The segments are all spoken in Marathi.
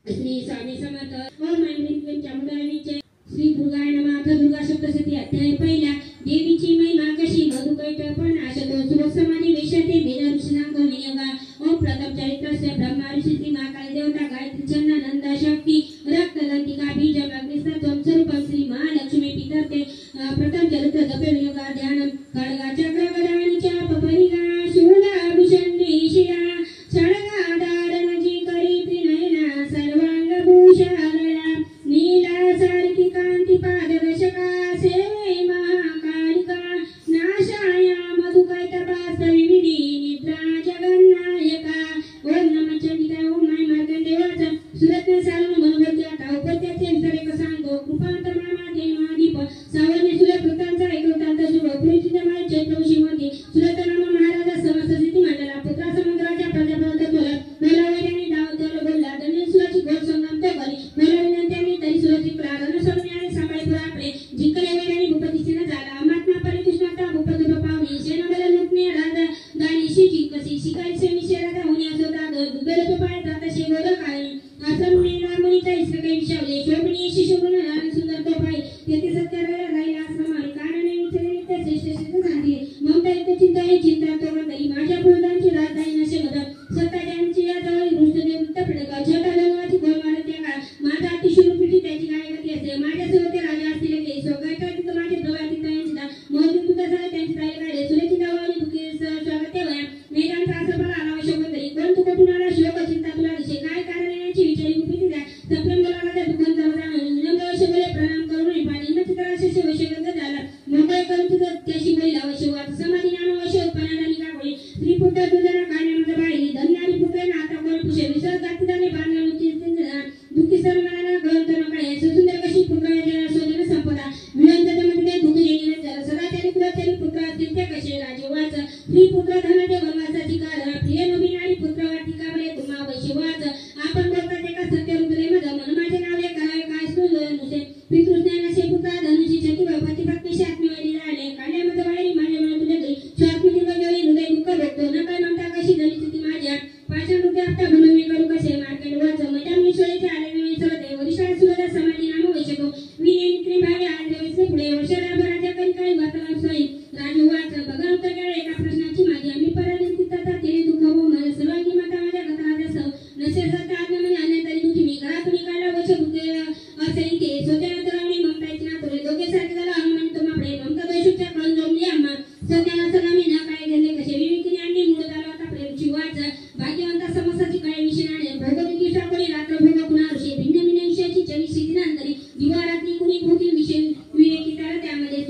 श्री स्वामी समर्थ ओम ऐं चामुंडादेवीचे श्री दुर्गाय नमः। अथ दुर्गा सप्तशती अध्याय पहिला। देवीची महिमा कशी मधुकैटपण आशतो सुरत समाधी वेशते वेद ऋषीनांक विनियोगा। ओम प्रथम चरित्रस्य ब्रह्मा ऋषी महाकाली देवता गायत्री छंद नंदा शक्ती रक्तदंतिका बीजम अग्निस्तत्वम स्वरूपम श्री महालक्ष्मी पितर्ते। प्रथम चरित्र दपे विनियोगा ध्यानम खड्गा चक्र गदानि चाप परिगा शूला भूषणी शिरा षड्गा धारणजी करी त्रिनयना सर्वांग भूषालया नीला सारखी कांती पाददशका सेवे महाकालिका नाशाया मधुकैटभासविविधी निद्रा जगन्नायका। ओम नमः चंडिकाय ओम माय मार्कंडेयाचा सुरत्न सारून मनोगती आता उपत्याचे वितरेक सांगतो कृपांतर मामाते महादीप सावरणे सुरत कृतांचा ऐकवतांत शुभ पुरीची माय चैत्रवशी मध्ये सुरत नाम महाराजा समस्तसिद्धी मंडला पुत्रा समुद्राच्या प्रजापती बोला बोलावल्याने दावतल बोलला धन्य सुराची घोर संगम तो गली बोलावल्याने तरी सुरची प्रागन सोडण्याने सांभाळपुरा आपले जिंकले वेळाने भूपतीचे न झाला महात्मा परिकृष्णाचा भूपत पावनी सेनाबल लुटणे राजा दानिशी जिंकसी शिकारी सेमी शेराचा होणे असो दादर दुबेर तो पाय जाता शेवळ काळी आश्रम मेला मुनीचा इसका काही विषावले शोभनीय शिशुगुण आणि सुंदर तो पाय तेथे सत्याला राहिला आश्रमाने कारणे विचारले त्या श्रेष्ठ सिद्ध सांगितले ममता युक्त चिंता ही चिंता तो तरी माझ्या पुरुषांची राजधानी नसे मदत सत्ता ज्यांची या जवळ दृष्टीने उत्तर पडका छोटा लग्नाची गोल मारत त्या काळ माझा अतिशुरूपीठी त्याची गायकती असे माझ्या सोबत राजा असलेले के स्वगायका तिथं माझे प्रवासी तयांची मोहन तुझा सगळे त्यांची ताईला काढले सुरेची दावानी दुखे स्वागत तेव्हा मेघांचा असं बला आला शोभत तरी कोण तू कुठून आला शोक चिंता तुला दिसे काय कारण याची विचारी गुपिती द्या सप्रेम बोलाला दुकान जाऊन विनम्र वशे प्रणाम करून पाणी न चित्राशे वशेगंध झाला मोकळे करून तुझं त्याशी बोलला वशेवाद समाधी नाम वशे उत्पन्न झाली का बोली स्त्री पुत्र तुझ्या काढण्यामध्ये बाहेर धन्य आणि पुत्र आता कोण पुषे विसर जातीने बांधण्याची दुःखी सर्वांना ग्रंथ नका सुंदर कशी पुत्र शोधन संपदा विलंबमध्ये दुःख येणे झालं सदा त्याने कुलाचे पुत्र असतील ते कसे राजे वाच स्त्री पुत्र धनाचे वनवासाची कार प्रिय नवीन आणि पुत्र वाटिका बरे तुम्हा वैशिवाच आपण बोलता ते का सत्य रुद्रे मध मन माझे नावे करावे काय नुसे पितृज्ञानाचे पुत्र धनुची छती पती पत्नीशी आत्मवेदी राहिले काढल्यामध्ये बाहेर माझ्या मनात तुझ्या घरी स्वात्मिती वगैरे हृदय दुःख भोगतो न काय म्हणता कशी झाली स्थिती माझ्या पाषाण रुपये हप्ता म्हणून मी करू कसे मार्केट वाच मजा मिश्वळीचे आले मी सरते वरिष्ठ सुरदा समाधी नाम वैशको विनेत्री भागे आंध्रवेसने पुढे वर्षभराच्या काही काही वार्तालाप सोयी राजू वाच बघा उत्तर केलं एका प्रश्नाची माझी आम्ही पराजित तथा तेने दुःख व मला सर्वांगी माता माझ्या घराच्या नसे सत्ता आत्म्यामध्ये आणले तरी तुझी मी घरातून काढला वच दुःखे असेल ते स्वतःनंतर आम्ही ममताची ना तुले दोघे सारखे झाला हनुमान तो मापडे ममता वैशुच्या कळून जमली आम्हा सत्यानंतर आम्ही न काय गेले कसे विवेकीने आणली मूळ झाला होता प्रेमची वाच भाग्यवंता समसाची काय विषय आणि भौगोलिक ठाकोरी रात्र भोग पुन्हा ऋषी भिन्न भिन्न विषयाची जनी शिदिनांतरी दिवारात्री कुणी भोगी विषय विवेकी तारा त्यामध्ये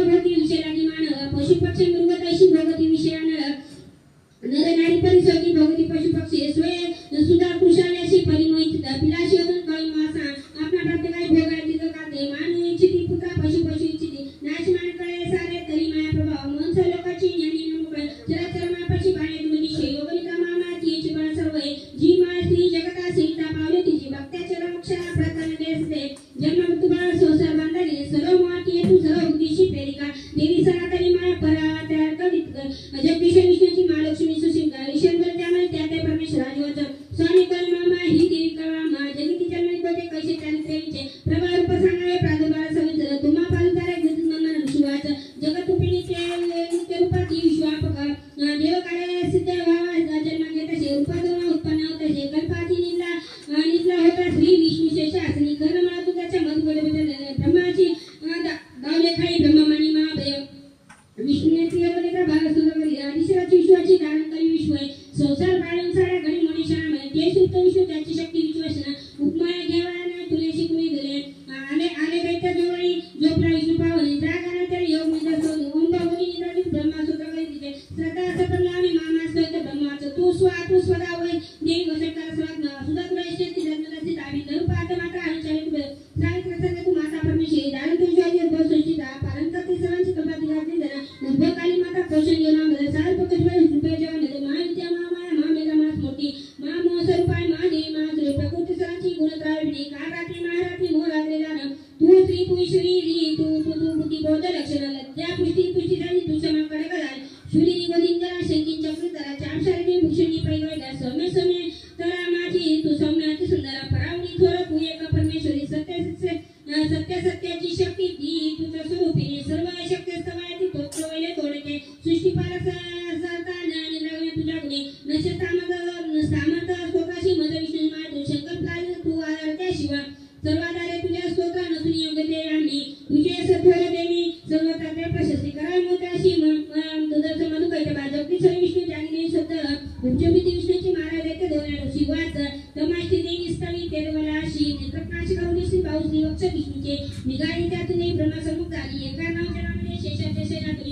भोगी विषय आणि मानव पशु पक्षी मृगताशी भोगती विषयान नर नारी परिसोगी भोगती पशु पक्षी स्वय सुधा पुरुषाल्याशी परिमोहित पिलाशी होऊन कळी मासा आपला प्रत्येकाई भोगायची काते मानवी इच्छिती पुत्रा पशु पशु इच्छिती नाशमान कळे सारे तरी माया प्रभाव मन लोकाची ज्ञानी नमुकळे चराचर मापाशी बाणे मनुष्य योगनिका मामाची इच्छी बळ सर्व जी मा स्त्री जगता सीता पावले तिची भक्त्याच्या रक्षणा प्रकरण देसते जन्म मृत्यू बाळ संसार बांधले सर्व माती येतू सर्व उद्देशी प्रेरिका देवी सनातनी माया परा तयार करीत जगदीश विष्णूची महालक्ष्मी सुशिंगा ईश्वर त्यामुळे त्या त्या परमेश्वराजीवच स्वामी कल मामा ही देवी कळवा मा जगती जन्म कोटे कैसे चारित्र्याचे प्रभा रूप सांगावे प्रादुर्भाव सवित्र तुम्हा पालुतारे गृहित मनन शिवाच जगत उपिणीचे नित्य रूपाती विश्वापक देव कार्य सिद्ध व्हावा जन्म घेत असे रूपातून उत्पन्न होत असे कल्पाती निजला होता श्री विष्णू शेषासनी कर्णमळा तुझ्याच्या मधुगडबद्दल ब्रह्माची गावले खाई ब्रह्ममणी महाभय विष्णूने प्रियवलेचा भाग सुरवली आदिशराची विश्वाची धारण करी विश्व संसार बाळून साऱ्या घडी मनुष्याने ते सुप्त विष्णू त्याची शक्ती विश्वासना उपमाया घेवाने तुले शिकवी दिले आले दैत्य जवळी जोपला विष्णू पावली त्या गाण्यात योग निजा सोड ओम बाबुनी निजाजी ब्रह्मा सूत्र करी तिथे श्रद्धा सपनला आम्ही मामास कळत ब्रह्माचं तू स्वदा वय देवी घोषकर स्वात्मा सुधा तुला शेती जन्मदासी दावी धरू पाहत माता आणि चारित्र्य सावित्र संग तू माता परमेश्वरी दारण तुझ्याची उद्भव सृष्टीचा पारंकती सर्वांची कपा दिगाची जरा उद्भव काली माता कौशल योनामध्ये सार पकड रुपये जेवण महाविद्या महामाया महामेघा मास मोठी महामोहस्वरूपाय महादेवी महासुरी प्रकृती सर्वांची गुणत्राविणी कारात्री महारात्री मोह लागले जाणं तू श्री तू ईश्वरी री तू बुद्धी बौद्ध लक्षण लज्जा पुष्टी झाली तू क्षमा कडे कराल शुरी गोदिंगरा शंकी चक्र तरा चार शारीरिक भूषणी पैगळ सौम्य तरा माझी तू सौम्य अति सुंदर परावणी थोर तू एक परमेश्वरी सत्य सत्याची शक्ती ती तुझ्या स्वरूपीने सर्व शक्य स्तवायती तोत्र वैले तोडके सृष्टीपालक साताना निरागणे तुझ्या गुणे सामर्थ स्वतःशी मज विष्णू माय तू शंकर तू आधार त्याशिवाय सर्वाधारे तुझ्या स्तोत्र नसून योग्य ते आणि तुझे सत्वर देवी सर्व तत्व प्रशस्ती कराल मोठ्याशी तुझं मधुकैट बाजवती सर्व विष्णू जागणे शब्द उपजोपिती विष्णूची महाराज येते दोन शिवाच तमाशी देवी स्थळी तेरवलाशी नेत्रपाशी करून श्री पाऊस निवक्ष विष्णूचे निगाडी त्यातून ब्रह्मसमुख झाली एका नावाच्या नावाने शेषाच्या शेणातून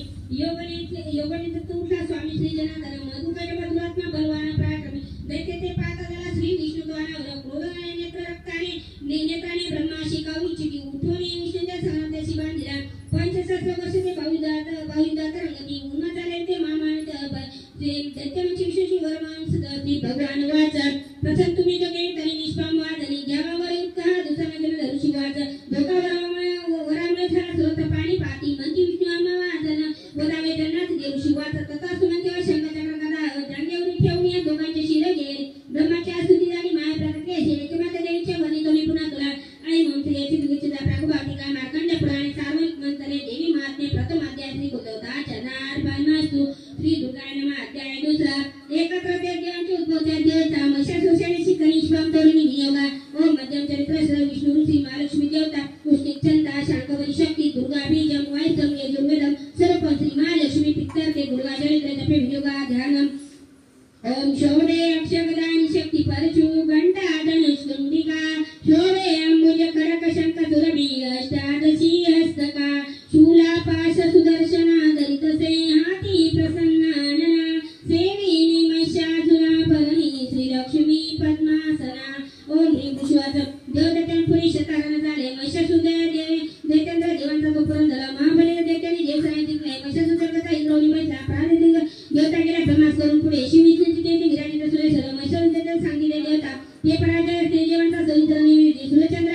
योगने तुमचा स्वामी श्री जनार्दन मधुकैट बदलात्मा बलवान पराक्रमी दैत्य ते पाहता त्याला श्री विष्णू द्वारावर क्रोधाने नेत्र रक्ताने नेत्राने ब्रह्माशी कावळीची उठवणे विष्णूच्या सनात्याशी बांधिला 65 वर्ष ते भाविदात रंगती उन्हा झाले ते मामान दैत्यमची विष्णूची वरमान सदती भगवान वाचा प्रसन्न तुम्ही जगे तरी निष्पाम वादनी घ्यावावर युक्ता दुसरा जन धरुषी वाच धोका वरामुळे झाला स्रोत पाणी पाती म्हणती विष्णू आम्हा वाचन वदावे जन्नाथ देवशी वाच तथा सुमंतेवा शंकाचक्र गदा जागेवर ठेवून या दोघांचे शिर गेले ब्रह्माच्या स्तुती झाली माया प्रकटे एकमाता देवीच्या वर्णितोनी पुन्हा तुला आई म्हणते याची दुगीचिता प्रागुभातिका मार्कंड पुराणे सार्वजनिक मंत्रे देवी महात्म्य प्रथम अध्याय श्री गोदवता चनार पालमास्तु श्री दुर्गाय नमः अध्याय दुसरा एकत्र देवांचे उद्भवते अध्यायचा महिषासुरने शिकणी श्वाम तरुणी विनियोगा ओम मध्यम चरित्र श्री विष्णू ऋषी महालक्ष्मी देवता पुष्टिक छंदा शांकवरी शक्ती दुर्गा बीजम वायसम यजुर्वेदम सर्व श्री महालक्ष्मी पित्तर्के दुर्गा चरित्र जपे विनियोगा ध्यानम ओम शौर्य अक्षगदानी शक्ती परशु घंटा धनुष्कुंडिका शोभे अंबुज करक शंख सुरभि अष्टादशी हस्तका शूला पाश सुदर्शना दरित से हाती प्रसन्नानना सेविनी महिषासुरा भरणी श्री लक्ष्मी पद्मासना ओम ह्रीं विश्वास देवदत्तांपुरी शतारण झाले महिषासुर दैत्येंद्र देवांचा तो पुरंदर महाबली दैत्याने देवसाने जिंकले महिषासुर कथा इंद्रवली महिषा प्राणिलिंग देवता गेला ब्रह्मास करून पुढे शिवविष्णूची देवी विराजित सुरेश्वर महिषासुर सांगितले देवता ते पराजय देवांचा सवित्र निवेदी सूर्यचंद्र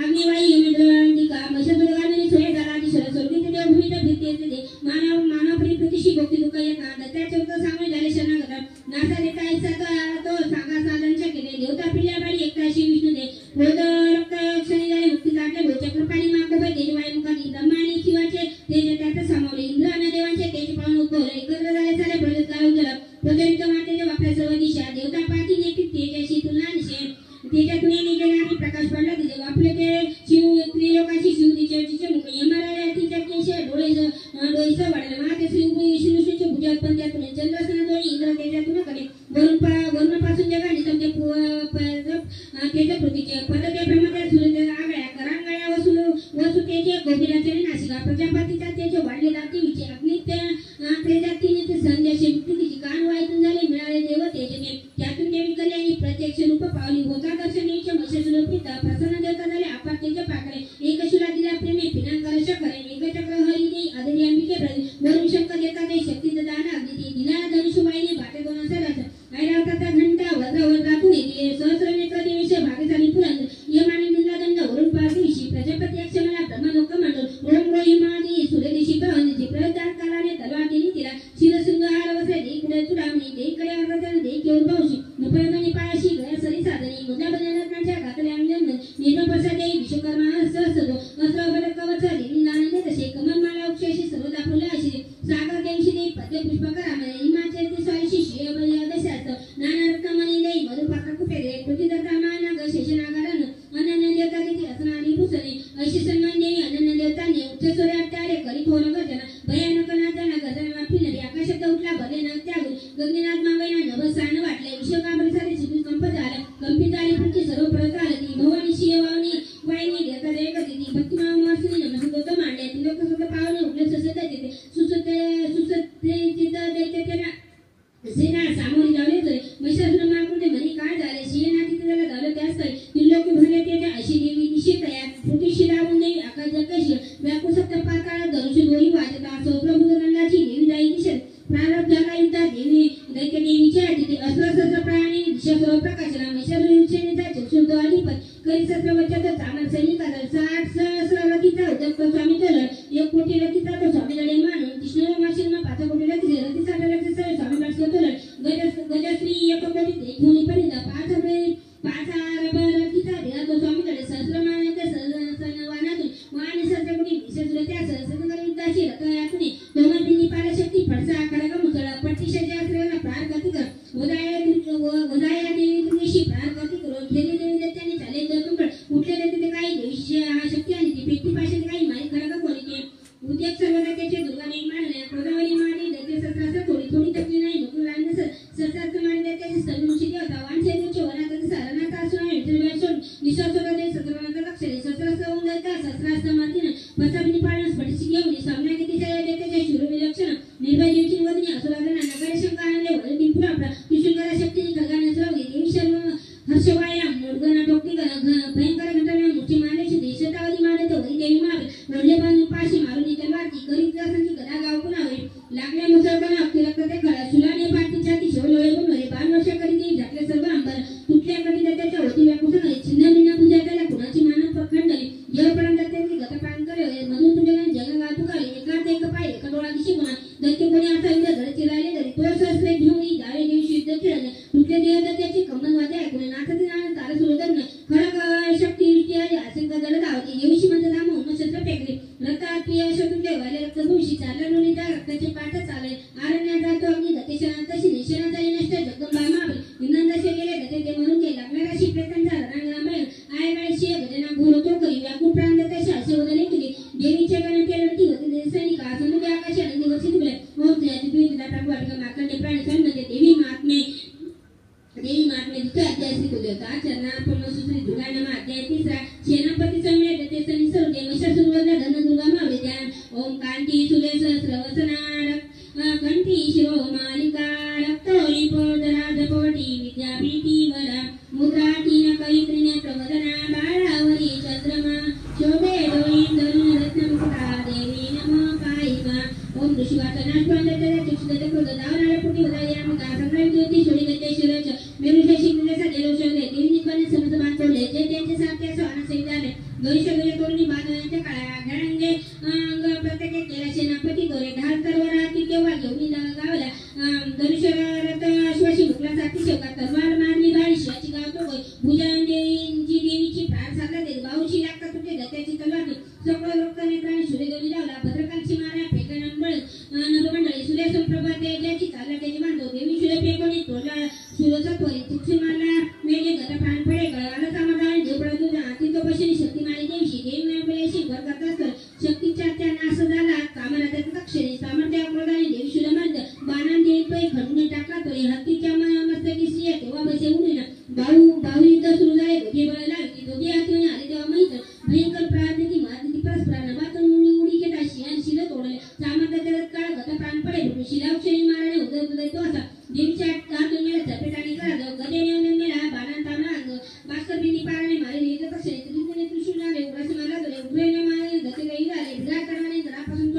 अग्निवायू यमद्रंडिका महिषासुरगामिनी सोय झाला ईश्वर स्वर्गीय देवभूमीत भीती येते मानव प्रतिशी भक्ती दुःख येतात दत्ताचे उत्तर सामने झाले शरणागत नासा देता ऐसा तो सांगा साधनच्या केले देवता पिल्याबारी एकताशी विष्णू दे क्रोध रक्त क्षणी झाले मुक्ती काढले भोचक्र पाणी मागोबा देवाय मुखानी ब्रह्मानी शिवाचे तेज त्यात सामावले इंद्र आणि देवांचे तेज पाहून उद्भवले एकत्र झाले सारे प्रजगार उजळला प्रज्वलित मातेच्या वापरा सर्व दिशा देवता पाठी नेटी तेजाशी तुलना निशे तेजातून निघाले आणि प्रकाश पडला तिचे वापले ते शिव त्रिलोकाची शिव तिचे मुख यमराजा तिच्या केश डोईसं वाढले महाते श्री विष्णूचे भुजा उत्पन्न त्यातून चंद्रसना दोन्ही इंद्र तेजातून कडे वरुणपासून जगाने समजे तेज पृथ्वीचे पदते ब्रह्मदेव सूर्य आगळ्या करांगळ्या वसु तेजे गोपिराचे नाशिका प्रजापतीचा तेज वाढले दातीचे अग्नित्य तेजातीने ते संध्याशी तिची कान वाईतून झाले मिळाले देव तेजने त्यातून देवी कल्याणी प्रत्यक्ष रूप पावली होता दर्शनीचे महिषासुर पिता प्रसन्न देवता झाले आपा तेज पाकळे एक शुला दिला प्रेमे पिनांकर शकरे एक चक्र हरिणी आदरी अंबिके वरुण शंकर देता ते शक्ती दान अग्नी दिला धनुष्यवाहिनी बाटे दोन सरस ऐरावता घंटा वज्रातून दिले सहस्र नेत्र देवीचे भागीशाली पुरंद यमाने दिला दंड वरुण पार्थिविशी प्रजापती अक्षमला ब्रह्मलोक मंडळ ओम रोहिमादी सूर्यदेशी प्रवंदीची प्रदान कालाने तलवार दिली तिला शिरशृंगार वसे देईकडे चुडामणी देईकडे अर्धत्याने देईकडे उद्भवशी नपयगणी पायाशी गया सरी साधनी मुद्दा बदलनाच्या घातले अंगन निर्मपसा देई विश्वकर्मा सहसदो अस्त्र कवच देवी नारायण तसे कमलमाला उक्षेशी सर्वदा फुले अशी सागर देवशी देई पद्य पुष्पकरामणे हिमाचल ते स्वारीशी श्रेयबलियादशास्त नाना रत्नमणी देई मधुपात्र कुपे दे पृथ्वीदत्ता मानाग शेषनागारन अनन्य देवता तिथे असनानी भूषणे ऐशी सन्मान देवी अनन्य देवतांनी उच्च सूर्य अट्टारे करी थोर गर्जना भयानक नादना गजना वाफिनरी आकाशात उठला भले न त्यागून गगनीनाथ मागैना नभसान वाटले विश्वकांबरीसाठी शिबी कंप झाला कंपित झाली पृथ्वी सर्व परत आली भवानी शिववानी वाहिनी देवता देव गती भक्तिमाव मासनी नमस्कृत मांडले तिलोक सुख पावने उठले सुसत तिथे सुसते चित्त दैत्य त्यांना सेना सामोरी जावले तरी महिषासुर मार्गून म्हणे काय झाले शियना तिथे त्याला झालं त्यास काही तिलोक भरले त्याच्या अशी देवी दिशे तयार पृथ्वीशी लावून देवी आकाश जगशी व्याकू सप्त पाताळ धनुष्य दोरी वाजता असो प्रभू नंदाची देवी जाई दिशे प्रारब्ध झाला युद्धा देवी दैत्य देवीच्या तिथे अस्त्र प्राणी दिशा सर्व प्रकाशना महिषासुर सेनेचा चक्षुर्द अधिपत करी शस्त्र वचत चामर सैनिका 60 सहस्र रथीचा उदक स्वामी तलड 1 कोटी रथीचा तो स्वामी लढे मानून कृष्ण माशिन 5 कोटी रथीचे रथी 60 रथीचे स्वामी बास तलड गजश्री 1 कोटी घेऊन पर्यंत 5 पाचार बरतीचा धिरातो स्वामीकडे सहस्रमानाच्या सहस्रवानातून वाणी सहस्रकोटी विशेषुर त्या सहस्रकरुद्धाशी रथयातून दोमतींनी पालशक्ती फडसा खडगा मुसळा पट्टिशाच्या अस्त्राला प्रार गती कर उदया देवी दुर्गेशी प्रार गती करून खेळले देवी त्यांनी चाले जगुंकड उठलेले तिथे काही देवीची शक्ती आणि ती पेटी पाशात काही माहीत खडगा कोणी उद्योग सर्वदा त्याचे दुर्गाने मारल्या गोदावरी मारली दत्ते शस्त्रास्त्र थोडी थोडी तपली नाही मुकुलांना शस्त्रास्त्र मारले त्याचे स्तंभूची देवता वाणसेनच्या वनात सारनाथ असून विठ्ठलबाई निशासोरा दे सत्रनाथ अक्षरे शस्त्रास्त्र होऊन जाता शस्त्रास्त्र मारतीन पसाबनी पाळण स्फटिक घेऊन सामना किती त्याच्या शूरविलक्षण निर्भय जीवची वदनी असुरागना नगारे शंकानले वदनी पुरा त्रिशूलकरा शक्तीने खगाने सरावली देवी शर्व हर्षवायाम मुर्गना टोकती भयंकर घटना मूर्ती मारल्याची देशतावली मारत वरी देवी मार वडले बांधून पाशी मारून तलवारती करीत जासांची गदा गाव पुनावे लागल्या मुसळपणा अख्खी रक्त ते खळा सुलाने पाठीच्या ती शेवलोळे बनवले 12 वर्ष करी देवी झाकले सर्व अंबर तुटल्या कधी त्याच्या होती व्याकुसन छिन्न भिन्न पूजा त्याला कुणाची मानव खंडली जेवपर्यंत त्याची गतपान करे मधून तुझ्या जग गातू काढली एकात एक पाय एका डोळा दिशी कोणा दैत्य कोणी असा विचार घडचे राहिले तरी तो सहस्रे घेऊन जावे दिवशी युद्ध खेळले तुटले देव त्याची कमल वाद्य ऐकून नाचते नाच तारा सुरू करणे खडक शक्ती युक्ती आली आसिंका जड धावती देवीशी मंद धाम होऊन शस्त्र फेकले रक्तात प्रिय शत्रुले वाले रक्तभूषी चालल्या नोनी त्या रक्ताचे पाठ चाले आरण्यात जातो अग्नी दतेशनात तशी निशनात आली नष्ट जगदंबा मावली इंधनदशे गेले दते ते म्हणून गेले लागणारा शिप्रेतांचा रणांगणामय आय बाय शिय गजना घोर तो करी व्याकुळ प्राण दत्याशी असे वदले केली देवीच्या गण केलवती होते सैनिका समुद्र आकाश आनंदी वर्षी तुले ओम जयती पीठला टाकवाटका मार्कंडे प्राणी सन्मते देवी महात्मे दुसरा अध्याय शिकवले होता चरणार्पण सुश्री दुर्गा नाम अध्याय 3 सेनापती समेत दते सनी सर्व महिषासुरवदना धन दुर्गा मावली ध्यान ओम कांती सुले सहस्रवसनार कंठी शिरो मालिका रक्तोली पोदरा जपोटी विद्यापीठी वरा मुद्रा तीन कैत्रिने प्रवदना बाळावरी चंद्रमा शोभे डोळी धरून रत्नमुकुटा देवी नमो पायिमा ओम ऋषिवाचनाथ पंडित चक्षुदते क्रोध दावनाला पुटी उदया मका संग्राम ज्योती सोडी गते शिरच मेरुषे शिकलेसा देवशोधे देवी निपाने समज बांधले जे त्यांचे सारखे स्वान सैदाले गैशगले तोरणी बांधण्याच्या काळा घडंगे अंग प्रत्येक केला सेनापती गोरे ढाल तरवर हाती केव्हा घेऊन गावला धनुष्यरथ अश्वाशी मुकला साथी शेवका तलवार मारली बाई शिवाची गावतो भुजन देवीची प्राण साधला दे बाऊशी लागता तुझे दत्याची तलवार सगळं लोक नेत्राने सूर्य गवली लावला भद्रकालची मारा फेकण बळ नभमंडळी सूर्य संप्रभा त्याची चालला त्याची बांधतो देवी सूर्य फेकोणी तोडला सूर्याचा त्वरी तिक्षी मारला मेघे गता प्राण पडे गळाला समाधान देवळा तुझा हाती तो पशीने शक्ती मारी देवीशी देवी मिळाल्याशी भर करत असत शक्तीच्या त्या नाश झाला कामाला त्याचा अक्षरे सामर्थ्य क्रोधाने देवी सूर्य म्हणत बाणान देवी पै खडून टाकला तो हत्तीच्या मस्तकी स्त्रिया तेव्हा बसे उडीना बाहू युद्ध सुरू झाले दोघे बळ लागली दोघे हातीने आले तेव्हा माहित भयंकर प्रार्थी मारती परस्पर नभातून उडी घेता शियान शिल तोडले सामर्थ्याच्या काळ गता प्राण पडे शिलाक्षरी माराने उदय तो असा देवीच्या हातून मेला चपेटाने करा गदेने नेला बाणान तामला भास्कर बिनी पाराने मारले येत पक्षे त्रिशूलने त्रिशूल आले उग्रस मारला गेले उग्रने मारले गते गई आले विराट करवाने जरापासून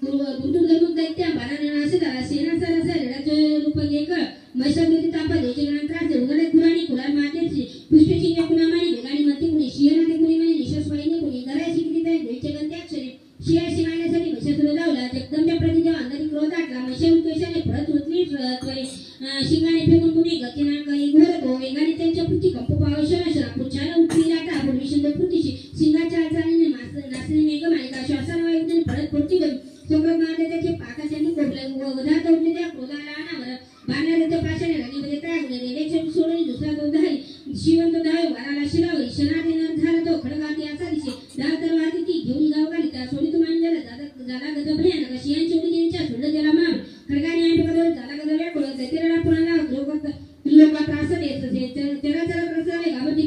दुर्दुर्गमुख दैत्य बाणाने नाशे झाला सेना सरसा रेडाचे रूप घेक मैसागती तापा देशे गणांत्रास उगडे कुराणी कुलार मातेची पुष्पचिन्ह कुणामानी वेगाने मती कुणी शियनाते कुणी म्हणे निशस्वाईने कुणी गरायची किती तरी देवीचे गंत्याक्षरे शिया शिवाण्यासाठी मैशासुर लावला जगदंब्या प्रतिदेव अंगारी क्रोध आटला मैशाहून केशाने परत उतली त्वरे शिंगाने फेकून कुणी गतीना काही घोर तो वेगाने त्यांच्या पृथ्वी कंप पावशना पुच्छाला उठली लाटा पूर्वी शिंद पृथ्वीशी शिंगाच्या चालीने नाचणे मेघ मालिका श्वासाने वायुने परत पृथ्वी गई सोबत मारले त्याचे पाकाशाने कोपले वधा तोडले त्या क्रोधाला अनावर बाणारे तो पाशाने राणीमध्ये त्रागले रेडेचे सोडून दुसरा तो धाई शिवंत धावे वाराला शिरावरी शनाने झाला तो खडगाती असा दिसे दाल तरवाती ती घेऊन गाव घाली त्या सोडी तो मांडला झाला गद भयानक शियान चोडी देवीच्या सोडलं त्याला मार खडगाने आहे बघा झाला गद व्याकुळ तेरा पुणाला लोक त्रास देत तेरा चरा त्रास झाले गावती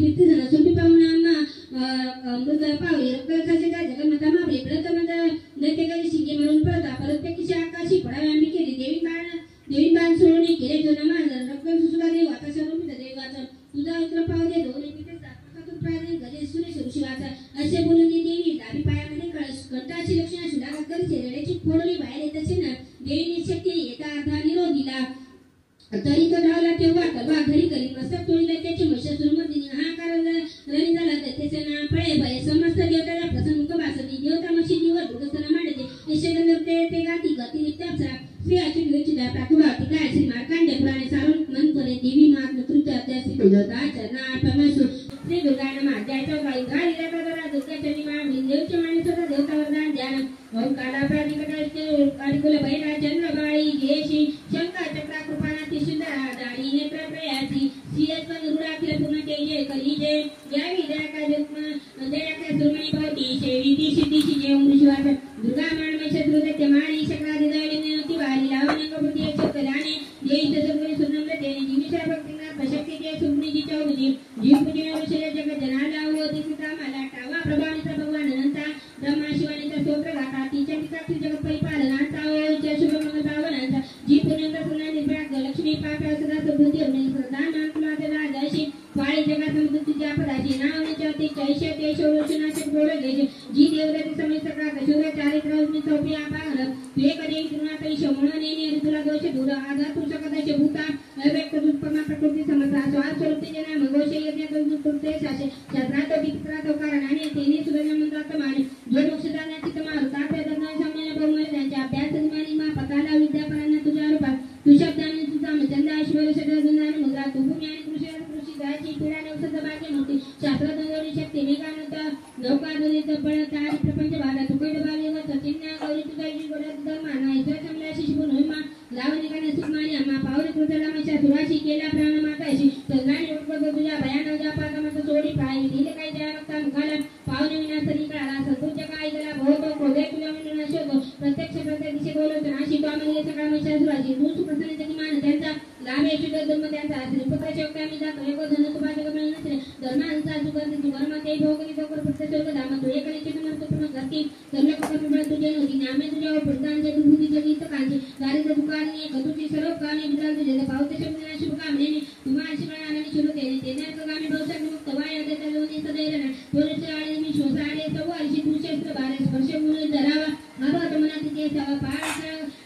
चरणार परमेश्वर श्री दुर्गा नमः जयतो गाई गाई जगदरा दुर्गा चंडी मा देवचे माणसं देवता वरदान ध्यान ओम काला प्राधिकटाचे कालिकुल बैरा चंद्रबाई जयशी शंकर चक्रा कृपाना त्रिशूलधरा दाढी नेत्र प्रयासी सियस रुडा अखिल पूर्ण जय करी जय यावी दयाका जन्म दयाका सुरमणी भवती शेवी सिद्धीशी जय ओम विश्वास दुर्गा मानमे शत्रुदत्य माणी शकरादि दैवने नती वाली लावण्य कपटी चक्राने जय सदगुरु सुनम्र तेने जीविषा भक्तिना पशक्ति जय सुमनी जी चौधरी जीव पूजन विषय जगत जनाला होती सीता माला टावा प्रभानिता भगवान अनंता ब्रह्मा शिवानीचा स्तोत्र गाता तिच्या पिताची जगत परिपालनाचा जय शुभ मंगल भावनाचा जी पुण्यंत सुना निर्भय लक्ष्मी पापा सदा समृद्धी अग्नि प्रदान नामकुला राजाशी पाळी जगा समुद्र तुझ्या पदाची नावने चौथे कैशे ते शोषणाचे गोड घ्यायचे जी देवदत्ती समय सकाळ शूर चारित्र अग्नि चौपी आभार तुझे कधी तुनातई शमण नेने तुला दोष दूर आधार तुझा कदाचे भूता अव्यक्त दुष्पमा प्रकृती समता स्वार स्वरूप जना मगोषे यज्ञ तुमते शासे शास्त्रात वित्रात कारण आणि तेने सुरण्य मंत्रात माने जो मोक्षदानाची तमार तात्या दरना सामने बहुमर त्यांच्या अभ्यास निमानी मा पताला विद्यापरांना तुझ्या रूपात तू शब्दाने तुझा चंद ऐश्वर्य सगळं गुणाने मुद्रा तू भूमी आणि कृषी जायची पीडा नवसद भाग्य मोठी शास्त्र दोरी शक्ती मेघानंत नौका दोरी तब्बळ तारी प्रपंच भाला तुकड बाले व सचिन्ना गौरी तुझाची गोडा धर्मा नाही समला शिशुन होईमा लावणिकाने सुखमानी अम्मा पावरी कृतला मशा सुराशी केला प्राण माताशी चंद्राने उठवत तुझ्या भयानव जापाका मत सोडी पायी दिले काही जया रक्ता मुखाला पावने विनाशरी काळा संतोषच्या काय गेला बहुत क्रोधे तुला म्हणून शोध प्रत्यक्ष दिशे बोलत नाशी कामले सकाळ मशा सुराशी तू सुप्रसन्नतेची मान त्यांचा लाभ यशुद्ध धर्म त्यांचा श्रीपुत्र शेवकामी जातो एको धन तुझा जगमेल नसले धर्मांचा सुगंधी वर्मा ते भोगनी भोगर प्रत्यक्ष स्वर्ग धाम तू एकने चिकन पूर्ण करती धर्म कृपा तुझे नव्हती नामे तुझ्यावर प्रधानचे दुभूतीचे गीत कांचे दारिद्र्य दुकाने गतुची सर्व कामे विद्राल तुझे पावते शब्दना शुभकामनेने तुम्हा शिवणाने शुरू केले तेने गामी बहुशक मुक्त वाया देता लोणी सदैरना थोडेसे आळे मी श्वसाळे सवारशी तू शस्त्र भारे स्पर्श म्हणून धरावा माधवत मनात ते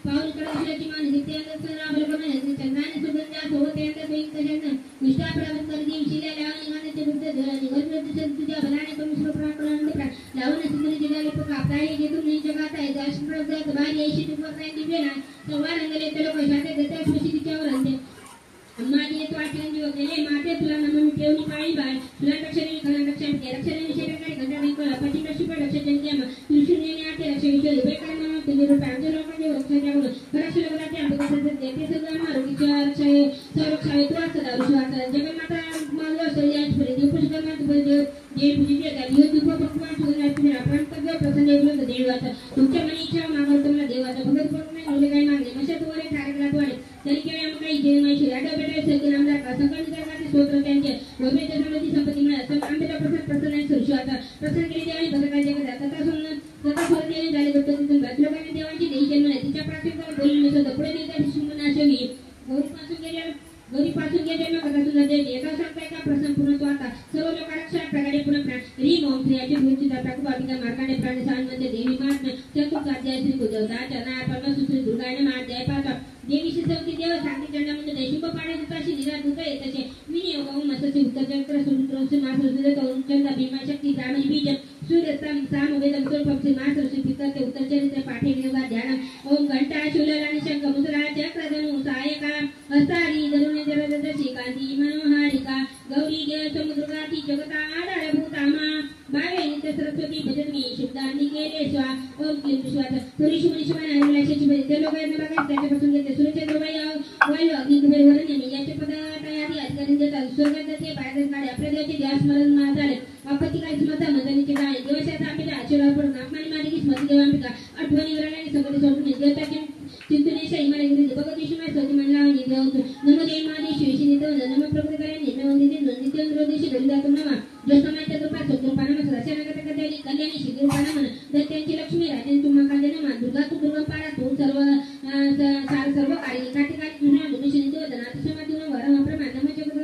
पाऊल करायची मान नित्यानंद राबलपणे चंद्राने सुगंधा सोबत यांना सोयीक निष्ठा प्राप्त कर देव शिल्या लावणी मानते बुद्ध धरणी वर्ष तुझ्या बलाने परमेश्वर प्रार्थना लावणे सुंदरी जगाले पका प्राणी जे तुम्ही जगात आहे राष्ट्रप्रजात बाहेर येशी तुमवर नाही दिवे ना संवाद अंगले ते लोक शाते देता स्पशी तिच्यावर आणते माझी तो आठवण जीव गेले माते तुला नमन ठेवणी पाळी बाळ तुला रक्षणे खरं रक्षण के रक्षणे विषय काय घंटा नाही कळा पटी कशी पण रक्षण जंग्याम तुलशून्याने आते रक्षण विषय बेकार नाम तुझे रूप आमच्या लोकांचे रक्षण जाऊन खरं शिलगराचे आंबे ते सगळं आरोग्याच्या रक्षाय संरक्षाय तू असं दारू शिवाचा जगन्नाथा मानव सह्याच परी देव पुष्कर मात देव जे पूजिते गाली हो दुःख भगवान सुगंधा तुम्ही आपण सगळं प्रसन्न येऊन देवाचा तुमच्या मनीच्या मागव तुम्हाला देवाचा भगत पण नाही काय मागले मशा तुवरे ठाकला तुवाडे तरी केव्हा काही जे माहिती राजा बेटा सगळे आमदार का संकट करण्याचे स्तोत्र त्यांचे गोमेच्या समृद्धी संपत्ती मिळत आंबेच्या प्रसन्न आहे सुरशिवाचा प्रसन्न केली देवानी भगताचे करा तथा सोडलेले झाले होते तिथून लोकांनी देवांची देही जन्म तिच्या प्राचीन बोलून मिसळत पुढे निर्धारित शिंगनाशवी गौरीपासून घे जन्म कथा तुझा देवी एका सांगताय का प्रसन्न पूर्ण तो आता सर्व लोकांना प्रकारे पुन्हा री मोम क्रियाची भूमिची प्रकुपापिका मार्गाने प्राणी सांगमध्ये देवी महात्म्य चतुर्थ अध्याय श्री गुजवता चना परमेश्वर दुर्गाने महाध्याय पाहता देवीशी चौथी देव सांगते चंडामध्ये दैशुभ पाडे दुताशी निरा दुत येतसे मिनी योगाऊ मससी उत्तर चक्र सुरुद्रोसी मासुरसुदत चंदा भीमा शक्ती ब्राह्मणी बीज सूर्यस्तम साम वेदम स्वरूपक्षी मासुरसी पितर ते उत्तर चरित्र पाठे विनोदा ध्यान ओम घंटा शूलराणी शंख मुद्रा चक्र धनु सहायका हस्तारी धरुणे जरदशी कांती मनोहारिका गौरी गे समुद्रगाती जगता आधारभूतामा बावे नित्य सरस्वती भजनी शुद्धांनी केले स्वा ओम क्लीं विश्वास पुरुष मनुष्यमान अनुलाशाची भजन ते लोक यांना बघायचं त्याच्यापासून घेते सूर्यचंद्र वायू अग्नी कुबेर वरण याचे पदार्थायादी अधिकारी देतात स्वर्गात ते बाहेर काढे आपल्या देवाचे ध्यास स्मरण झाले आपत्ती काही स्मृता मंदानीचे गाणे देवाच्या आपल्या आशीर्वाद पडून आत्मानी मालिकी स्मृती देवांपिका आठवणी वरणाने संगती सोडून देवताचे चिंतनेशा हिमालय इंग्रजी भगवत विष्णू स्वती मंडळावणी देवतो नम देव मादेशी विशी नितव नम प्रकृती करे निम्नवंदिते नित्यंद्रोदेशी गलिदातुम नमा ज्योष्टमाच्या कृपा सत्कृपा नमः रचनागत कद्याली कल्याणी शिगरूपा नमः दैत्यांची लक्ष्मी राजन तुम्हा कांदे नमः दुर्गा तू दुर्गा पारा तू सर्व कार्य काटिकाली तुझ्या भूमिशी नित्य वदना समाधीन वरम प्रमाण नमः जगत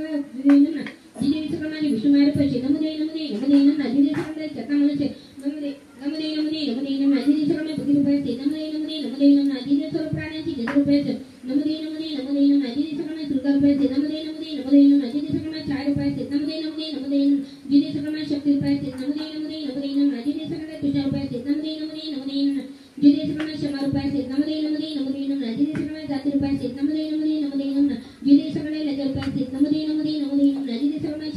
नमः जिने विश्वकर्माने विष्णू मायर पैसे नमदे नमः जिने सकळे चका मनुष्य नमदे नमः जिने सकळे बुद्धी रुपये नमदे नमः जिने सर्व प्राण्यांची जन्म रुपये नमदे नमः जिने सकळे दुर्गा रुपये नमदे नमः जिने सकळे छाय रुपये नमदे जिने सकळे शक्ती रुपये नमदे जिने सकळे तुषार रुपये नमदे जिने सकळे क्षमा रुपये नमदे जिने सकळे जाती रुपये नमदे जिने सकळे लज्जा रुपये नमदे जिने सकळे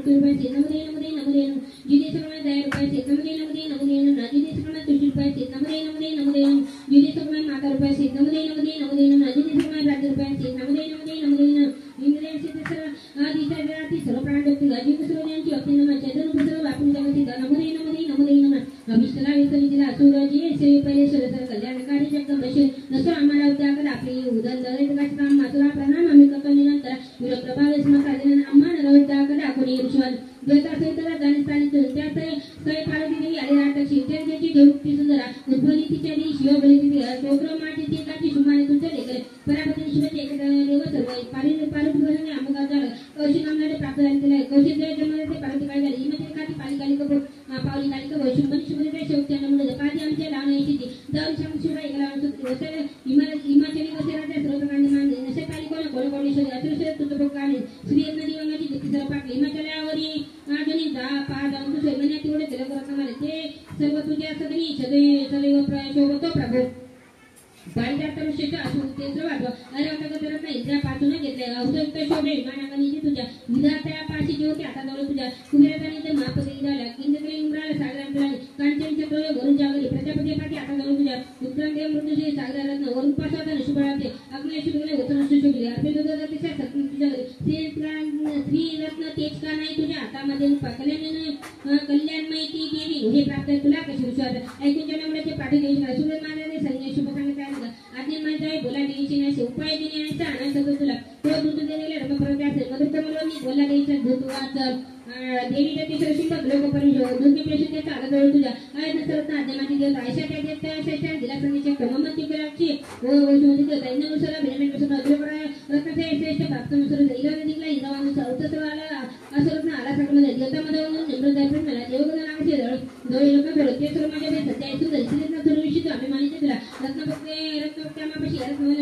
रुपये से नमदे नमदे नमदे जिदे सकमा 10 रुपये से नमदे नमदे नमदे जिदे सकमा 30 रुपये से नमदे नमदे नमदे जिदे सकमा 11 रुपये से नमदे नमदे नमदे जिदे सकमा 12 रुपये से नमदे नमदे नमदे इंद्रियांचे सर्व आदि सर्वाती सर्व प्राणदत्ती जीव सर्व यांची अभिनव चैतन्य सर्व आपण जगती नमदे नमदे नमदे नमः अभिष्टला विसर्जिला असुराजी सेवे पहिले सरसर कल्याणकारी जगदंबे नसो आम्हाला उद्याकर आपली उदन दरेकाचे काम मातुरा प्रणाम आम्ही कपनिनंतर विर प्रभाव स्मकादिन आम्हाला उद्याकर आकोणी विश्वास देता सहितला दानिस्तानी त्याचे सय पार्वती देवी आले राटक शिवचंद्रची देवती सुंदरा उद्भवली तिच्या दी शिवबली ती चोक्र माटी ती काची सुमाने तुझे लेकर परापती शिवचे एक देव सर्व पार्वती वरने आमगा झालं कौशिक नामनाडे प्राप्त झाले तिला कौशिक जन्मले ते पार्वती काय झाली इमते काठी पालिकाली कपो पावली काली कपो शुभन शुभने ते शेवटच्या नमुने पादी आमच्या लावण्याची ती दर सांग शिवा एकला वसर हिमाचली वसराच्या सर्वप्रकांनी मानले नसे पालिकोने गोळगोळेश्वरी अतिशय तुझं काढले श्री नदी गंगाची दीप्ती सर्व पाकली हिमाचल्यावरी आजनी 10 5 अंकुश महिन्यात तेवढे तिलक रत्न ते सर्व तुझ्या सदनी सदैव शोभतो प्रभू पारिजात विशेष असू ते सर्व अरे आता करत नाही त्या पासून घेतले औषध ते शोभे मानागणी तुझ्या विधात्या पाशी जे होते आता जवळ तुझ्या कुबेराने ते महापती झाला इंद्र इंद्राला सागरांतला कांचन चक्र वरून जागली प्रजापती पाठी आता जवळ तुझ्या उत्तरांगे मृत्यूचे सागरारत्न वरून पासात शुभळाचे अग्ने शुभले होतन शुभले अर्पे दुधाच्या सत्य तुझ्या श्री रत्न तेज का नाही तुझ्या हातामध्ये कल्याणमय ती देवी हे प्राप्त तुला कशी विश्वास ऐकून जन्मल्याचे पाठी देईल सुरेश महाराजांनी संजय शुभ सांगितले आज्ञा मानताय बोला देवीची नाही उपाय देणे आणि आनंद सगळं तुला तो दूध दिलेले रमप्रवृत्ती असेल मधुकमलवनी बोला देवीचा दूध वाच देवीच्या तिसरं शिल्पक लोकपरिशो दुर्गी प्रसिद्धीचा आला जवळ तुझ्या आयत सर्वज्ञ आज्ञामाची देवता ऐशा त्या देवता ऐशा दिला संगीच्या क्रममती कराची ओ शोधी देवता इंद्रनुसार भिन्न प्रसन्न अग्रपराय रत्नाचे श्रेष्ठ प्राप्तनुसार इराने दिला इंद्रवानुसार उत्तर आला असर्वज्ञ आला सगळमध्ये देवतामध्ये निम्रदाय मला देवगण नावाचे जवळ लोक बोलत ते सर्व माझ्या सत्य ऐसून दर्शनीत सर्वविषयी अभिमानीचे तुला रत्नपक्षामापाशी ममन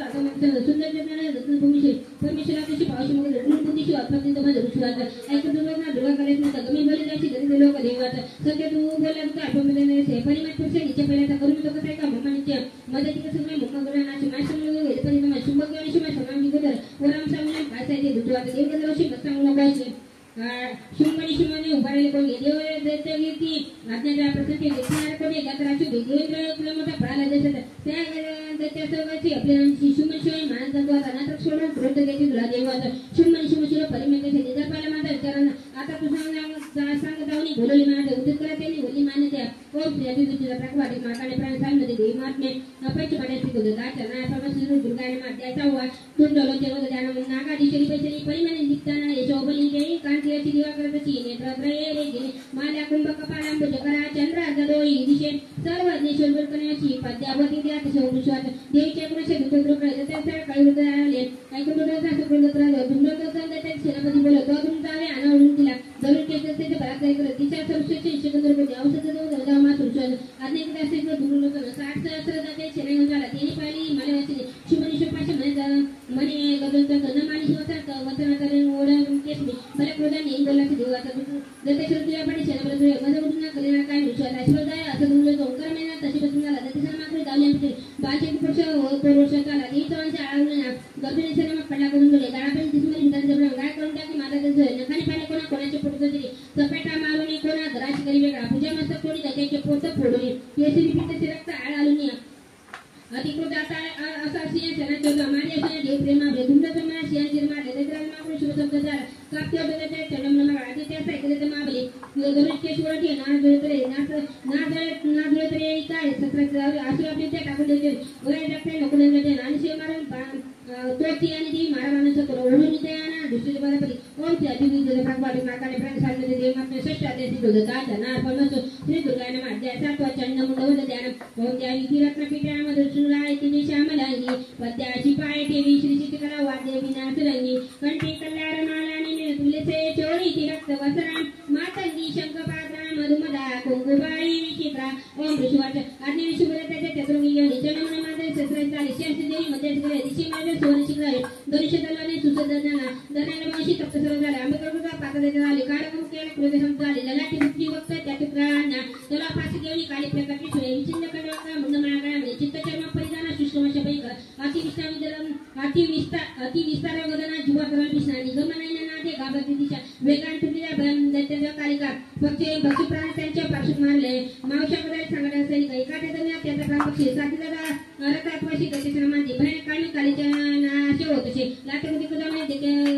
आता सुंदर जगणारे रत्नभूमीशी परमेश्वराची पावशी मग रत्नबुद्धीशी अत्मंत माझं विश्वास ऐकून दुर्गा दुर्गा करायचं नव्हतं कमी बोले जायची गरीब लोक देवात सध्या तू बोलला तर आठवमध्ये परिमाणपेक्षा निश्चय पहिल्याचा करून तो कसं आहे का मम्मानीच्या मदती कसं नाही मम्मा गुणाची माय परिणाम शुभक आणि शिवाय समामी गदर वराम सामने भाषा येते दुर्वात देवगदरशी बसतांगुण पाहिजे शुंभणी शुंभणी उभारले कोणी देव दैत्य कीर्ती आज्ञाच्या प्रसंगी देखणारे कोणी गात्राची देवेंद्र मोठा पळाला देशात त्या दैत्य सर्वांची आपल्या शुंभण शिवाय मानतत्वात अनाथक सोडून क्रोध घेते तुला देवात शुंभणी शुंभशीला परिमेचे निजर पाहिला माझा विचारांना आता तू सांग जाऊनी बोलवली माझ्या उदित करा त्यांनी बोलली मान्यत्या ओम श्री अभिवृद्धीला प्रकवाटे माकाने प्राण सांगमध्ये देवी महात्मे अपैच पाण्याची गोदाच्या नाय परमेश्वर दुर्गाने मात्याचा वा तुंडलो जेवढ ध्यान नागाधीशरी पैसरी परिमाणे निघताना यशोबली जय कांतीची दिवा करतची नेत्रत्रये रे गेले माल्या कुंभ कपालांब जकरा चंद्र गदोळी दिशे सर्व ज्ञेश्वर करण्याची पद्यावती द्या विश्वास देवीच्या गुणशे दुःख कळले त्या कळवत आले ऐकून डोळ्याचा सुप्रदत राहिलो दुंडोत त्या सेनापती बोलत तो तुमचावे अनावरून दिला जरूर केस त्याचे बलात्कार करत तिच्या सर्वश्रेष्ठ सिकंदर कोणी औषध देऊ मा सुरक्षण अनेक दासिक दुर्लोक 60 सहस्रदाते सेना झाला त्यांनी पाहिली मला वाचली शुभनी शुभाशे म्हणे गगनचा गणमानी शिवचा वचना करेन ओढ केसमी मला क्रोधाने बोलाचे देवाचा दत्तेश्वर तुझ्या पाठी सेनापती तुझ्या माझा उठून कलेना काय विश्वास ऐश्वर्याय असं दुर्लोक ओंकार महिना तशी बसून झाला दत्तेश्वर मात्र जाऊन आमचे 22 वर्ष झाला ती चव्हाणच्या आळवण्या गर्भिणी सेना पडला करून गेले गाळापणी दिसमध्ये विधान जबरा गाय करून टाकी माझा त्यांचं नखाने पाणी कोणाचे पोट तरी चपेटा मारून कोणा घराची करी वेगळा पूजा मस्त कोणी त्याचे पोट फोडून केसरी पित्ताचे रक्त आळ आलून अधिकृत आता असा सिंह सेना माझ्या देव प्रेमा तुमच्या मला सिंह निर्मा देत्राल मागून शुभ शब्द झाला काप्य बदलते चंडम नमः आधी त्या सायकल ते माबली गरुडकेश्वर ती ना जुळतरे काय सत्र आसू आपली त्या टाकून देते वय टाकते नको देते आणि शिव मारून तोची आणि ती मारवानाचं करो ओढून ते ना दुसरी बाजूपरी ओम त्या दिवी जग भगवान नाकाने प्राण सांगते देव आपले श्रेष्ठ आदेश दिले दाता ना परमस श्री दुर्गाने माध्याचा तो चंड मुंडवत ध्यान ओम त्या विधी रत्न पीठामध्ये सुराय तिने श्यामलांगी पद्याची पाय ठेवी श्री चित्रकला वाद्य विनाश रंगी कंठी कल्याण मालानी तुलसे चोरी ती रक्त वसराम मातंगी शंखपात्रा मधुमदा कुंकुबाई विचित्रा ओम ऋषिवाच आज्ञा विषुभर त्याच्या चतुर्विय निचनमन माते शस्त्रांचा लिश्यासी देवी मध्यस्कर दिशी माझ्या सुवर्ण शिखरावे दोनशे दलवाने सुसदनाना दनाने वंशी तप्त सर्व झाले आंबेडकर पाता देण्यात आले काळमुख केले क्रोध संपत आले ललाटी मुक्ती वक्त त्या टुकड्यांना त्याला फाशी देऊन काली प्रकटी सोय विचिन्न कडवा मुंडमाळा गळ्यामध्ये चित्तचर्म परिधान शुष्कवश पैक अति विस्तार वदना जीवा करल पिसना निगमनायना नाथे गाबती दिशा वेगांत दैत्याच्या कालिका पक्षी प्राणी त्यांच्या पार्श्वत मारले मावशामध्ये सांगण्यास सैनिक एखाद्या दरम्यान त्याचा प्राण पक्षी साथीदार रक्तात्वाशी त्याच्या मानते भयानक काळी कालीच्या नाशे होत असे लाटेमध्ये कुदाने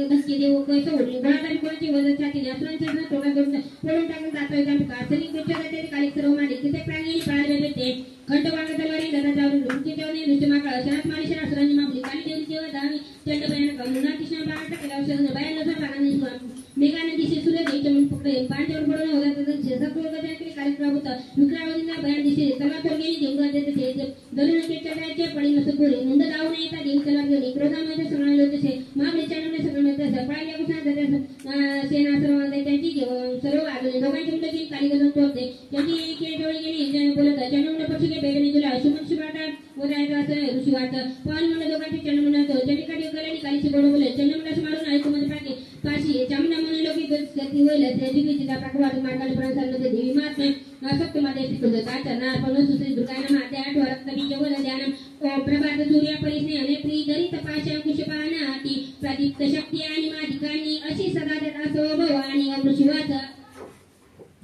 धक्के देऊ कैसे ओढली गोळादारी कोणाची वजन छातीने असुरांच्या तोडा करून फोडून टाकून जाता का सैनिक पेक्षा दैत्याचे कालिक सर्व मारले किती प्राणी पाळले भेटते खंडवांग तलवारी लढा जाऊन रुचीदेवने ऋषमाकाळ शरद मारी शरा असुरांची मागली काली देवी जेव्हा दहावी चंड भयानक मुना कृष्ण बाळा केला औषध बाहेर लसा पानाने मेघाने दिशे सूर्य देवीच्या म्हणून पकडे पांचवर पडून होता तसे सत्वगजाने केले कार्यक्रम होता विक्रावतींना बाहेर दिशे तलवार तोडगेली देऊन देते दलुन केचडाचे पडी नसत पुरे मुंड दावून येता देवी तलवार घेऊन क्रोधामध्ये संग्राम होते तसे महाबळीच्या नमने संग्राम होते तसे पाळल्या कुसना सेना सर्व त्यांची सर्व आगले दोघांची मुंडची कालिगजून तोडते त्यांची केळजवळ गेली बोलत चंडमुंड पक्षी के बेगने तुला सुमन शिवाटा वरायचा असं ऋषी वाट पावन मुंड दोघांची चंडमुंड चंडिकाठी गलानी कालीची गोड बोले चंडमुंडास मारून ऐकू मध्ये पाठी पाशी चामुंडा म्हणून लोकी गती होईल त्या दिगीची पाठवाट मार्गाने प्राणसारमध्ये देवी माते असक्त मध्ये पिकल काचा नार पण सुश्री दुर्गाना माते आठ वरत कवी जवळ ध्यान प्रभात सूर्य परिस्ने अने प्री दरी तपाशा कुशपाना आती प्रदीप्त शक्ती आणि माधिकांनी अशी सदा देत असो भवानी अमृशिवाचा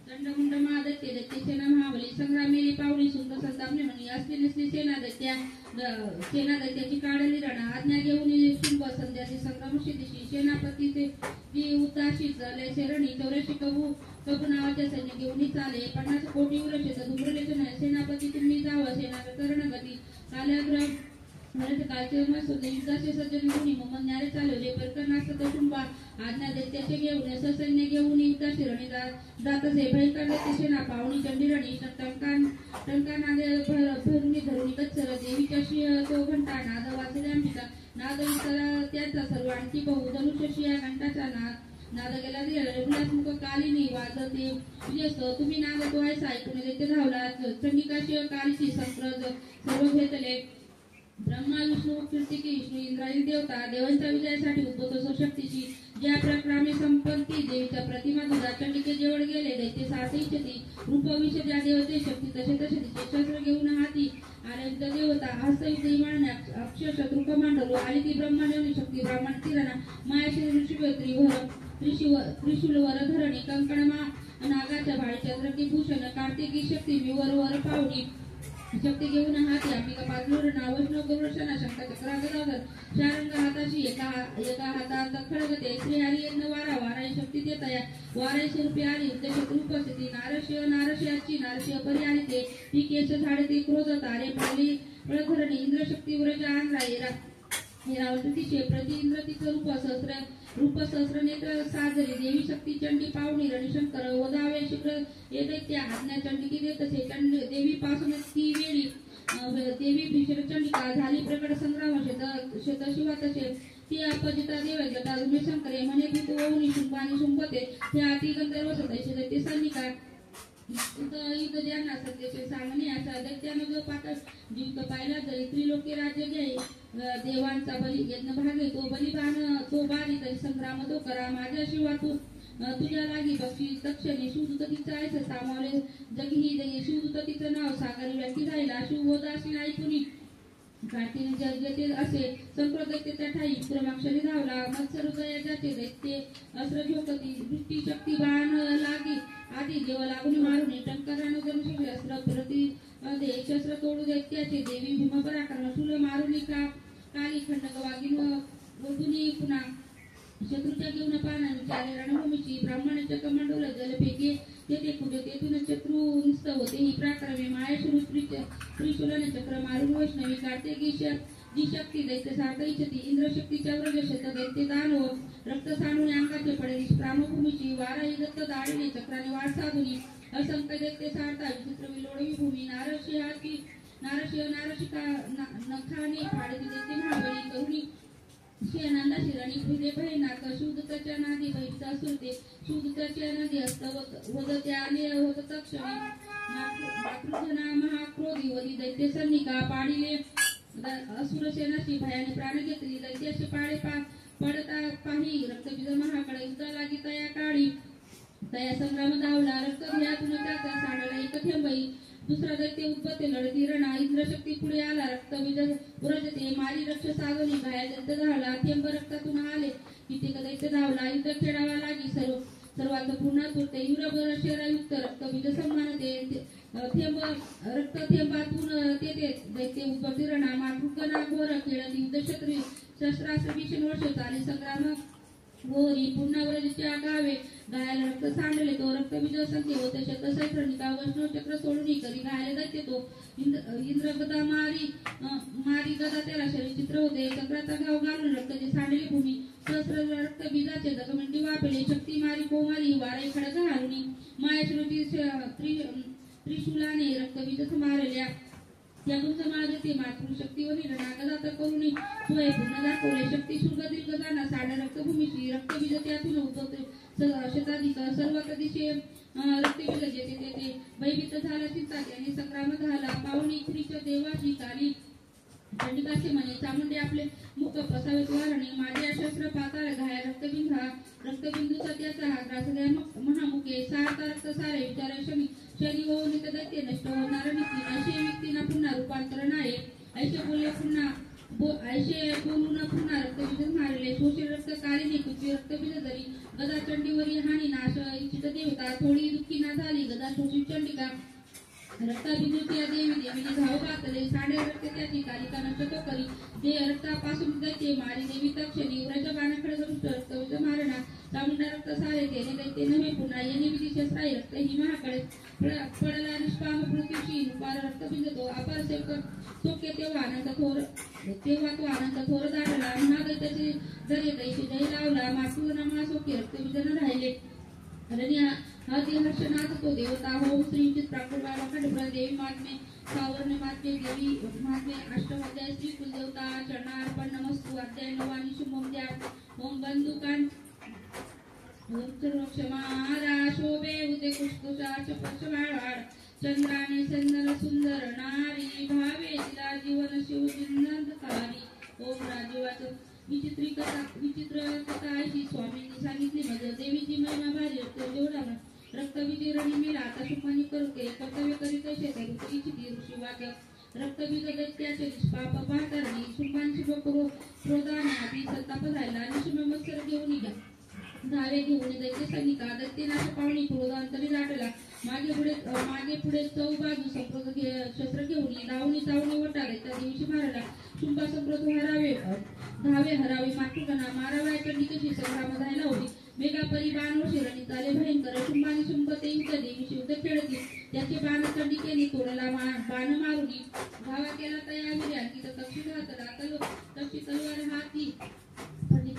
चंडमुंड महादैत्य दैत्य सेना महाबली संग्रामेली पावली सुंदर संतापने म्हणी असली नसली सेना दैत्याची काढली रणा आज्ञा घेऊन शुंभ संध्याची संग्रामशी दिशी सेनापतीचे जी उताशी झाले शरणी 84 कबू नावाच्या सैन्य घेऊन चाले 50 कोटी उरशेत धुम्रलेचन सेनापती तुम्ही जावा सेना करणगती काल्याग्रह भरत कालचे मसुदे युद्धाचे सज्जन गुणी मोहम्मद न्यारे चालवले परकरनास कुटुंबा आज्ञा दैत्याचे घेऊन ससैन्य घेऊन युद्धाशी रणी जातसे भयंकर दैत्य सेना पावणी चंडीरणी टंकानादे भरुणी धरुणी कत्सर देवीच्या तो घंटा नाद वाचले अंबिका नाद त्यांचा सर्व आणखी बहु धनुष्यशिया घंटाचा नाद गेला रघुनाथमुख कालिनी वाजते विजयस्तो तुम्ही नाद तो ऐसा ऐकून दैत्य धावला चंडिकाशी कालीची संप्रज सर्व घेतले ब्रह्मा विष्णू कीर्तिकी विष्णू इंद्रायणी देवता देवांच्या विजयासाठी उद्भवतो शक्तीची ज्या प्रक्रमे संपत्ती देवीच्या प्रतिमा दुधा चंडिके जेवळ गेले दैत्य साठीची रूपविष ज्या देवते शक्ती तसे तसे तिचे शस्त्र घेऊन हाती आरयुक्त देवता हस्तयुक्त इमाने अक्षर शत्रू कमांडलो आली ती ब्रह्मांडवनी शक्ती ब्राह्मण किरणा मायाशी त्रिशूल वर धरणी कंकणमा नागाच्या भाळी चंद्रकी भूषण कार्तिकी शक्ती विवर वर पावणी शक्ती घेऊन हाती अंबिका पाजलूर वैष्णव गौरक्षणा शंका चक्रा गदाधर शारंग हाताशी एका हातात खळगते श्रीहरी यज्ञ वारा शक्ती देता या वाराई स्वरूपी आली उद्देशक उपस्थिती नारशियाची नारशिय परी आली ते ती केश झाडे ती क्रोध तारे पावली प्रधरणी इंद्रशक्ती व्रजा आणला हिरावतीचे प्रति इंद्र तिचं रूप सहस्र नेत्र साजरी देवी शक्ती चंडी पावणी रणशंकर वदावे शुक्र हे दैत्य आज्ञा चंडिकी देतसे देवी पासून ती वेळी देवी भीषण चंडिका झाली प्रकट संग्राम शत शिवा तसे ती अपजिता देव जटा शंकर म्हणे ती ओवनी शुंभानी शुंभते ते अति गंधर्व सदैश दैत्य सैनिका युद्ध ज्यांना सत्तेचे सांगणे अशा दैत्यानं जो पातळ जिंक पाहिला तरी त्रिलोकी राज्य घ्याय देवांचा बली यज्ञ भागे तो बलिदान तो बारी तरी संग्राम तो करा माझ्या शिवा तू तुझ्या लागी बक्षी तक्षणे शिवदूत तिचा ऐसे सामावले जगी ही शिवदूत तिचं नाव सागरी व्यक्ती जायला शिवदासी ऐकून कार्तिक जगते असे संप्रदैत्य त्या ठाई क्रमाक्षरी धावला मत्सर ज्याचे दैत्य अस्त्र झोकती दृष्टी शक्ती बाण लागी आधी जेव्हा लागून मारून टंकारानं जणू अस्त्र प्रति शस्त्र तोडू दैत्याचे देवी भीम पराक्रम शूल मारून काली खंडक वागिन वधुनी पुन्हा शत्रूच्या घेऊन पानाने चाले रणभूमीची ब्राह्मणाच्या कमांडोला जल फेके तेथे कुठे तेथून शत्रू निस्त होते ही प्राक्रमे मायाशुरू त्रिशूलाने चक्र मारून वैष्णवी कार्तिकी जी शक्ती दैत्य सार्थईची इंद्रशक्तीच्या व्रजशत दैत्य दानव रक्त सांडून अंगाचे पडे प्रामभूमीची वाराही दत्त दाढीने चक्राने वाट साधुनी असंख्य दैत्य सारता विचित्र विलोडवी भूमी नारशिका नखाने फाडती दैत्य महाबळी करुणी शेणांना शिराणी हृदय भयनाक शिवदूताच्या नादी भयचा असुरते शिवदूताच्या नदी वदत्याने होत तक्षणी मातृजना महाक्रोधी वदी दैत्य सन्निका पाडिले असुर सेनाशी भयाने प्राण घेतली दैत्याशी पाडे पडता पाही रक्तबीज महाकडे युद्धा लागी तया काळी तया संग्राम धावला रक्त भियातून त्याचा साडाला एक थेंबई दुसरा दैत्य उद्भवते लढती रणा इंद्रशक्ती पुढे आला रक्तबीज उरजते मारी रक्ष सागरी घाया दैत्य धावला थेंब रक्तातून आले कित्येक दैत्य धावला युद्ध खेळावा लागी सर्वांचं पूर्णत्व तीव्र शहरायुक्त रक्तबीज सन्मान थेंब रक्त थेंबातून ते दैत्य उपतीरणा मातृकना घोर खेळत युद्धक्षत्री शस्त्रास्त्र भीषण वर्ष चाले संग्राम गोरी पुन्हा गावे गायला रक्त सांडले तो रक्तबीज संख्ये होते शतसहस्रनिका वैष्णव चक्र सोडून करी गायला दैत्य तो इंद्र गदा मारी गदा त्याला शरीर चित्र होते चक्राचा गाव घालून रक्ताची सांडली भूमी सहस्र रक्त बीजाचे जखमेंटी वापले शक्ती मारी कोमारी वारे खडक हारुणी मायाश्रुती त्रिशूलाने रक्तबीज मारल्या त्यातून समाज ते मातृशक्तीवरील नागदात करुणी सोय पूर्ण दाखवले शक्ती शुल्क दीर्घदाना साड्या रक्तभूमीची रक्तबीज त्यातून उद्भवते शताधिक सर्व दिशे रक्तबीज जेथे तेथे भयभीत झाला चिंता त्याने संग्राम झाला पावणी खुरीच्या देवाची काली चंडिकाचे म्हणे चामुंडे आपले मुख प्रसावित वारणे माझे शस्त्र पाताळ घाया रक्तबिंदूचा त्याचा हा त्रास महामुखे सारता रक्त सारे विचार शनी व नित दैत्य नष्ट होणार निघतील ऐशे व्यक्तींना पुन्हा रूपांतरण आहे ऐशे बोलून पुन्हा रक्तबीज मारले शोषण रक्त काळीने कुची रक्तबीज जरी गदा चंडीवरी हानी नाश इच्छित देवता थोडी दुःखी ना झाली गदा शोषित चंडिका रक्ताभिमुखी देवी देवीने धाव घातले साडे रक्त त्याची कालिका नष्ट तो करी ते रक्तापासून दैत्य मारी देवी तक्षणी उराच्या बाणाकडे दृष्ट रक्तबीज मारणा चामुंडा रक्त सारे तेने दैत्य नव्हे पुन्हा येणे विधी शस्त्राई रक्त ही महाकडे पडला निष्पाम पृथ्वीशी उपार रक्तबीज तो अपार सोके तेव्हा तो आनंद थोर दाटला महादैत्याचे जरी दैत्य जय लावला मातृना महासोके रक्तबीज न राहिले हर्षनाथ तो देवता हो श्रीचित प्राकृत देवी महात्मे सावर्ण महात्मे देवी महात्मे अष्टमाध्याय श्री कुलदेवता चरणार्पण नमस्तु अध्याय 9 आणि शुभम द्या ओम बंदुकान क्षमारा शोभे उदे कुष्कुशा चपशवाळ चंद्राने चंदन सुंदर नारी भावे तिला जीवन शिव जिंदकारी ओम राजीवाचं विचित्र कथा अशी स्वामींनी सांगितली म्हणजे देवीची महिमा भारी जेवढा रक्तबीज रणी मेला आता शुभानी करू के कर्तव्य करीत शेते ऋषी ऋषी वाक्य रक्तबीज दैत्याचे निष्पाप पाहतानी शुभांशी क्रोधाने आधी संताप झाला आणि शुभ मत्सर घेऊन घ्या धावे घेऊन दैत्य सैनिका दैत्यनाश पावणी क्रोधांतरी दाटला मागे पुढे चौ बाजू संप्रत शस्त्र घेऊन धावणी चावणी वटाले त्या दिवशी मारला शुंभा संप्रत धावे हरावे मातृकना माराव्या चंडिकेशी संग्राम झाला होती मेघा परी बाण शिरणी चाले भयंकर शुंभाने शुंभ ते युद्ध देवीशी युद्ध खेळती त्याचे बाण चंडिकेने तोडला बाण मारुनी धावा केला तयारी आणखी तर तक्षी घातला तक्षी तलवार हाती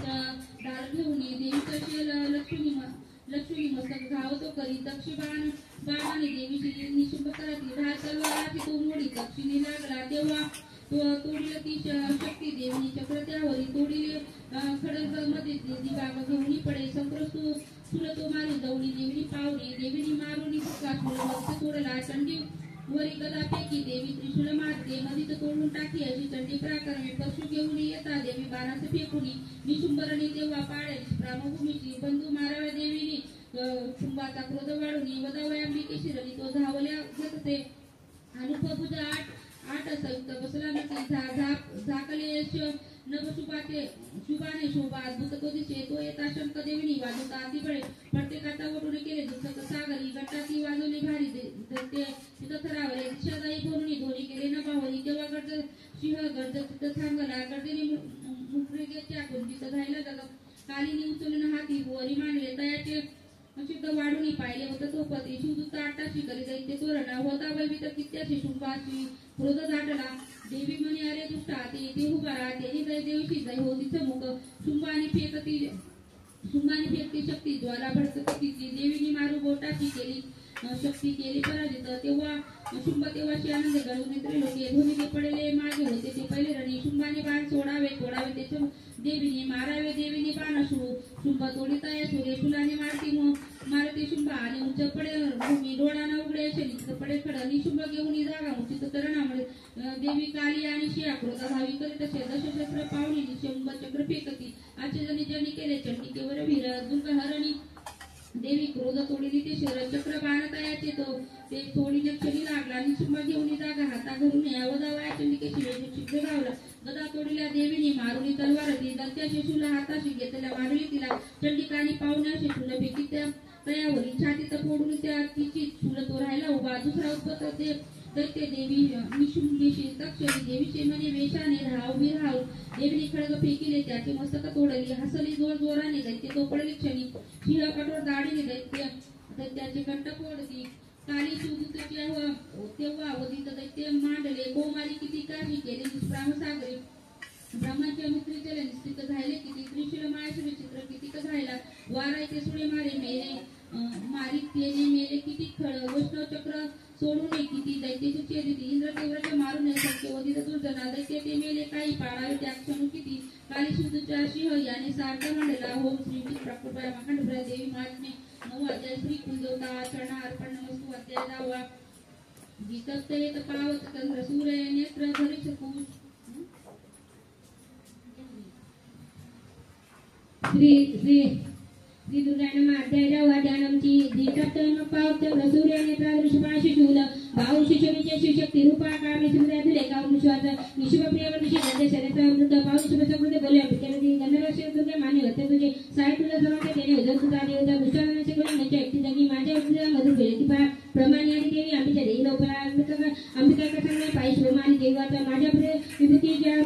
दार घेऊन देवीचा लक्ष्मी मस्तक धावतो करी तक्षी बाणाने देवीची निशुंभ करती धार तलवाराची तो मोडी तक्षीने लागला तेव्हा तोडील ती शक्ती देवीने चक्र त्यावरी तोडीले खडक मध्ये दिवाग घेऊन पडे संप्रस्तू सुरतो मारी दौडी देवीने पावली देवीने मारुनी फुका तोडला चंडी वरी गदापैकी देवी त्रिशूल मारते नदीत तोडून टाकी अशी चंडी पराक्रमे पशु घेऊन येता देवी बाणाचे फेकून निशुंभरणी तेव्हा पाडे रामभूमीची बंधू माराव्या देवीने शुंभाचा क्रोध वाढून वदावया अंबिकेशी रणी तो धावल्या घेतते अनुपभुजा आठ संयुक्त बसला नक्की झाकले शुभाने शोभा अद्भुत तो दिसे तो येता शंक देवीनी वाजवता अतिबळे प्रत्येकाचा वडून केले दुसक सागरी गटाती वाजवली भारी तिथं थरावले दिशादायी बोलून धोनी केले न बावली तेव्हा गर्ज सिंह गर्ज तिथं सांगला गर्जनी मुखरेच्या कुंडीत घायला जात कालीने उचलून हाती वरी मांडले तयाचे शुद्ध वाढून पाहिले होतं तो पती शिवदूत आटाशी करी दैत्य तोरण होता वैवित कित्याशी शुंभाशी क्रोध दाटला देवी म्हणे अरे दुष्टा ते उभा राहते देवीशी जय हो तिचं मुख शुंभाने फेकती शक्ती ज्वाला भडकत तिची देवीने मारू बोटाची केली शक्ती केली पराजित तेव्हा शुंभ तेव्हाशी आनंद घडवून त्रिलोके धोनी पडले मागे होते ते पहिले रणी शुंभाने बाण सोडावे त्याच्या देवीने मारावे देवीने बाण शुंभ तोडिता सूर्य फुलाने मारती शुंभ आणि उंच पडे भूमी डोळाना उघडे शनी पडे खड निशुंभ घेऊन जागा उचित तरणामुळे देवी काली आणि शिया क्रोधा धावी करीत असे दशशस्त्र पावली शुंभ चक्र फेकती आचजनी जनी केले चंडिकेवर वीर दुर्ग हरणी देवी क्रोध तोडीली ते शहर चक्र बाणतायाचे तो ते थोडी क्षणी लागला आणि शुंभ घेऊन जागा हाता घरून वदावया चंडिकेशी वेगळी गावला गदा तोडल्या देवीने मारुली तलवार ती दत्त्या शिशूला हाताशी घेतल्या मारुली तिला चंडिकाने पाहुण्या शिशूला फेकी त्या तयावरी छातीत फोडून त्या तिची चुल तो राहिला उभा दुसरा उत्पत्त ते दैत्य देवी निशुंभीशी तक्षणी देवीचे म्हणे वेशाने राहाव बिराव देवीने खडग फेकिले त्याचे मस्तक तोडली हसली जोर जोराने दैत्य तो पडली क्षणी सिंह कठोर दाढीने दैत्याचे कंठ फोडती काली सुदूत तेव्हा अवधीत दैत्य मांडले कोमारी किती काही केले निष्प्राम सागरे ब्रह्माच्या मित्रीचे निश्चित झाले किती त्रिशूल मायाचे विचित्र किती झाला वारायचे सुळे मारे मेले मारिक तेने मेले किती खळ वैष्णव चक्र सोडून किती दैत्याची चेदिती इंद्र तीव्रच्या मारून शक्य वधित दुर्जना दैत्य ते मेले काही पाळावे त्या क्षणू किती काली सुदूच्या सिंह याने सारखा मांडला होम श्री प्रकृपा महांडप्रा देवी महात्मे 9 अध्याय श्री कुलदेवता चरणा अर्पण नमस्तु अध्याय 10 गीतप्तेत पावत चंद्र सूर्य नेत्र धरिष कुश श्री दुर्गा नमः अध्याय 10 ध्यानमची गीतप्तेत पावत चंद्र सूर्य नेत्र धरिष पाशी शूल भाऊ शिशुविचे शिवशक्ती रूपा कामे सुंदर तुले काव विश्वास विश्वप्रिय वर्षी गंधे शरीराचा वृद्ध भाऊ शिवसकृत बोले अभिकेने गंधर्व तुझे मान्य होते तुझे साय तुझ्या सर्वांचे देणे वजन तुझा देवता दुष्टांचे गुण म्हणजे एकटी जागी माझ्या उद्या मधुर गेले ती पा प्रमाणे आणि देवी आमच्या देवी लोपला अंबिका कथाने पायी शिवमानी देवाचा माझ्या विभूती ज्या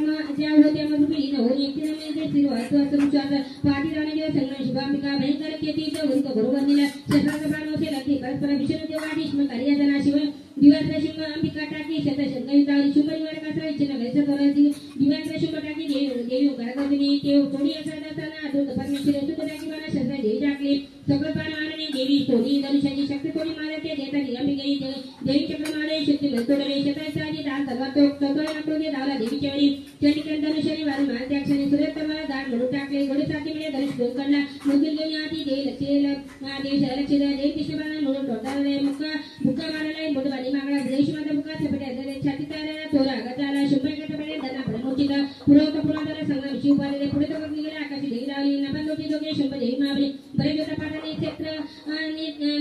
होत्या मधुर गेली न होऊन एकटी जमेचे स्थिर व्हायचो असं विश्वास पाठी राहण्याच्या संग्रह शिवांबिका भयंकर केतीच्या उंच बरोबर नेला शस्त्राचा प्राण होते लागते परस्पर विष्णू देवाधीश मग कार्याजना शिव दिव्याचा शुंभ अंबिका टाकी शतशंकरितावरी शुंभरीवर कासरा इच्छिन घरचा तोराची दिव्याचा शुंभ टाकी देवी घरातनी ते थोडी असा जाताना दूध परमेश्वर सुख टाकी मला शस्त्र देवी टाकले सगळं पान मारणे देवी थोडी धनुष्याची शक्ती थोडी मारते देतानी अंबिका देवी चक्र मारे शक्ती तोडले शताचा आधी दान सर्वात तोडे आकडे धावला देवीच्या वेळी चंडिका धनुष्याने वारून मार त्या क्षणी सूर्यतमाला दान म्हणून टाकले घोडेसाठी मिळे धनुष दोन काढला मुगील घेऊन आधी देवी लक्ष देवी कृष्णबाणा म्हणून टोटाळले मुक्का मारला मोठवाली मागला देश माता मुका छपट्या छाती तारा तोरा गजाला शुंभ गटपडे दना पडे मोठीला पुरवता पुरादरा संगम शिवपाले पुढे तो निघाले आकाशी देवी लावली नपांदोटी दोघे शुंभ देवी मावली बरे जोता पाटाने क्षेत्र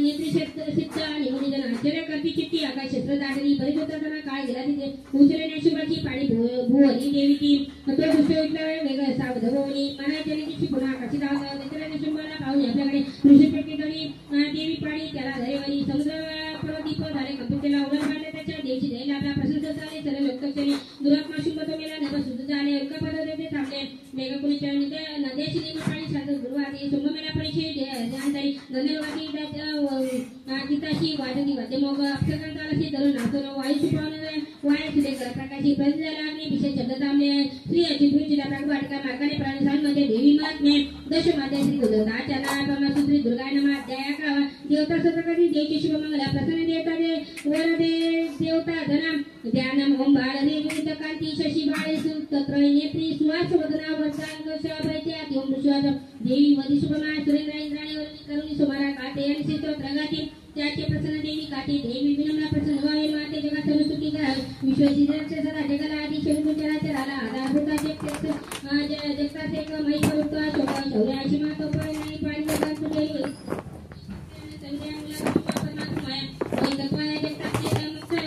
नेत्री सिद्ध आणि मुनी जन आश्चर्य करती चित्ती आकाश क्षेत्र दाटली बरे जोता जना काळ गेला तिथे उचलणे शुभाची पाणी भुवली देवी की तो दुष्ट विकला वेगळा सावध भुवनी मनाच्या निची पुन्हा आकाशी धावला नेत्राने शुंभाला पाहून आपल्याकडे ऋषी पेटी देवी पाणी त्याला धरेवारी समुद्र पर्वतीप झाले कंपितेला उडत काढले त्याच्या देवीची द्यायला आपला प्रशंसा झाले सर्व लोकक्षणी दुरात्मा शुंभ तो मेला नभसुद्ध झाले एका पदर ते थांबले मेघकुलीच्या नद्याची देवी पाणी शांत गुरुवारी शुंभ मेला परिचय ध्यानधारी गंधर्वाची गीताशी वाजती वाद्य मोग अक्षकांतालाशी धरून नाचवलं वायू सुपावलं वाय सुदेकर प्रकाशी प्रज्ञाला लागली विशेष शब्द थांबले श्री चित्रचिला प्रगवाटका मार्गाने प्राणसांमध्ये देवी महात्मे दशमाध्याय श्री गुरुदाच्या नामा सुत्री दुर्गा नमः अध्याय 11 देवता सतकरी देवीची शुभमंगला प्रसन्न देवता दे वरदे देवता धनम ध्यानम ओम बाळ देवी कांती शशी बाळे सुत्र नेत्री सुवास वदना वसांग शब्दैत्या ओम विश्वास देवी मधी शुभमाय सुरेंद्र इंद्राणी वरणी करुणी सुमारा काटे आणि क्षेत्र प्रगती त्याचे प्रसन्न देवी काटे देवी विनम्र प्रसन्न व्हावे माते जगात सर्व सुखी करावे विश्वजिताचे सदा जगाला आधी शरीराच्या राला आधारभूताचे जगताचे एक महिमा रूपा शोभा शौर्य अशी मातो पण नाही पाणी जगात सुजय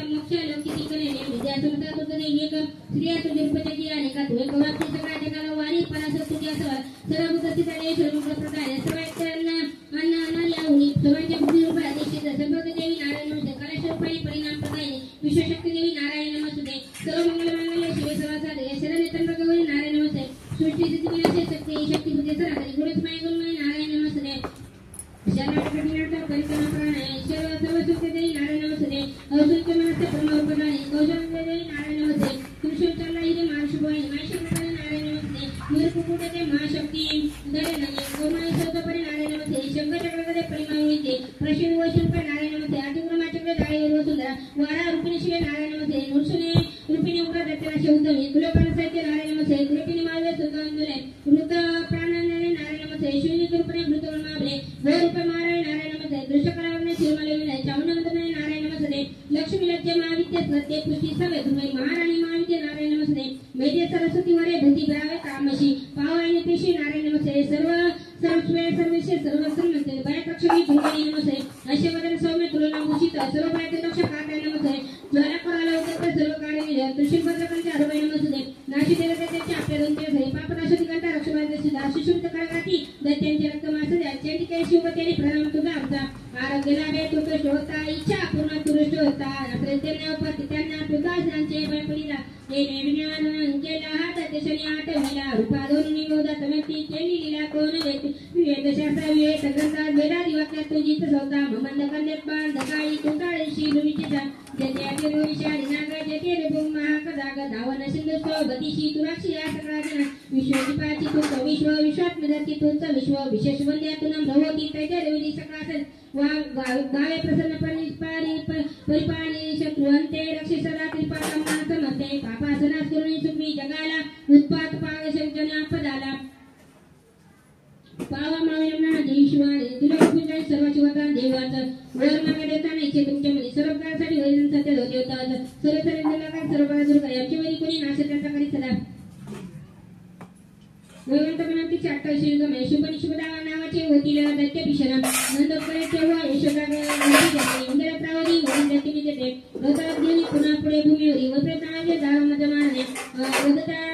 मुख्य लौकिक करेने विद्या समता तुझे एक स्त्रिया तुझे रूपचकी आणि का तुझे गौरव सगळ्या जगाला वारी परास तुझ्या सर्व बुद्धीचा देश रूप प्रकार सर्वांना अन्न यावनी सर्वांच्या बुद्धी रूप आदेशित सर्वोदय देवी नारायण नमस्ते कलाशरूपाई परिणाम प्रदायिनी विश्वशक्ती देवी नारायण नमस्ते सर्व मंगल मंगल शिव सर्वाचा देव शरण नेतन गौरी नारायण नमस्ते सृष्टी स्थिती विनाश शक्ती शक्ती बुद्धी सरासरी गुरुस्मय गुरुमय नारायण नमस्ते शरणागती परिक्रमा प्राणाय सर्व सुख देवी नारायण नमस्ते औषध मनस्ते परमरूपदानी कौशल देवी नारायण नमस्ते कृष्णचंद्र हिरे महाशुभाई मायशंकर नारायण नमस्ते मीरकुकुटे महाशक्ती दरे नये गोमाई सौतपरी नारायण नमस्ते शंकर चक्रधरे परिमाविते प्रशिव वैशंक नारायण नमस्ते आदिग्रमा चक्र दाळे वसुंधरा वारा रूपिणी शिवे नारायण नमस्ते नृषणे रूपिणी उग्र दत्तरा शौदमी कुलपान साहित्य नारायण नमस्ते कृपिणी माळवे सुगंधुले मृत प्राणाने नारायण नमस्ते शिवनी रूपणे मृत मावले गोरूप नारायण नारायण नमस्ते दृश्यकरावने शिवमाले विनय चावनवंतने नारायण नमस्ते लक्ष्मी लज्ज महाविद्य प्रत्येक पुष्टी सवे तुम्ही महाराणी महाविद्य नारायण नमस्ते वैद्य सरस्वती वरे भूती ब्रावे कामशी पावायने पेशी नारायण नमस्ते सर्वेश्वर सर्व श्रीमंते बयापक्षी दुर्गणी नमस्ते ऐश्वर्य सौम्य तुलना भूषित सर्व बायते लक्ष काटे नमस्ते ज्वाला कराला उतर सर्व काळे त्रिशूल भद्रकांचे हरवाई नमस्ते नाशी देवते आरोग्य लाभे तुटुष्ट होता इच्छा पूर्ण तुरुष्ट होता त्यांना प्रकाशांचे पडिला हे निर्ज्ञान केला हात देशाने आठविला रूपा दोन निरोधात व्यक्ती केली लीला कोण व्यक्ती वेदशास्त्र विवेक ग्रंथात वेदादी वाक्यात तुझीच सौता मंद कन्यात बाण दकाळी कुंटाळीशी रुविचेचा जेते रोविशाडी नाग जेते रेबुम महाकदाग धावन सिंधुस्व गतिशी तुराक्षी आसक्राजन विश्वदीपाची तुमचं विश्व विश्वात्मदती तुमचं विश्व विशेष वंद्यातून भगवती तैजय रेवली सकासन गावे प्रसन्न परिपाली शत्रुवंते रक्षे सदा कृपाकम्मा समते पापासनास करुणी सुखी जगाला उत्पात पावशंजना पदाला पावा मावळ्यांना देशवाने तुला पूजा सर्वांची वरदान देवाचं वर मागे देताना इच्छे तुमच्यामध्ये सर्व काळासाठी वैरण सत्य देवतात सर्व सर्व सर्व दुर्गा यांच्या वेळी कोणी नाशकांचा करी सदा वैवंतपणाची चाट्ट शिवगमे शुभनिशुभदा नावाचे होतील दैत्य भीषण नंदोपरे तेव्हा यशोगाग इंद्रत्रावरी वरून दैत्यमी देते रथाग्नी पुन्हा पुढे भूमीवरी वप्रतानाचे दावामध्ये मारणे वदता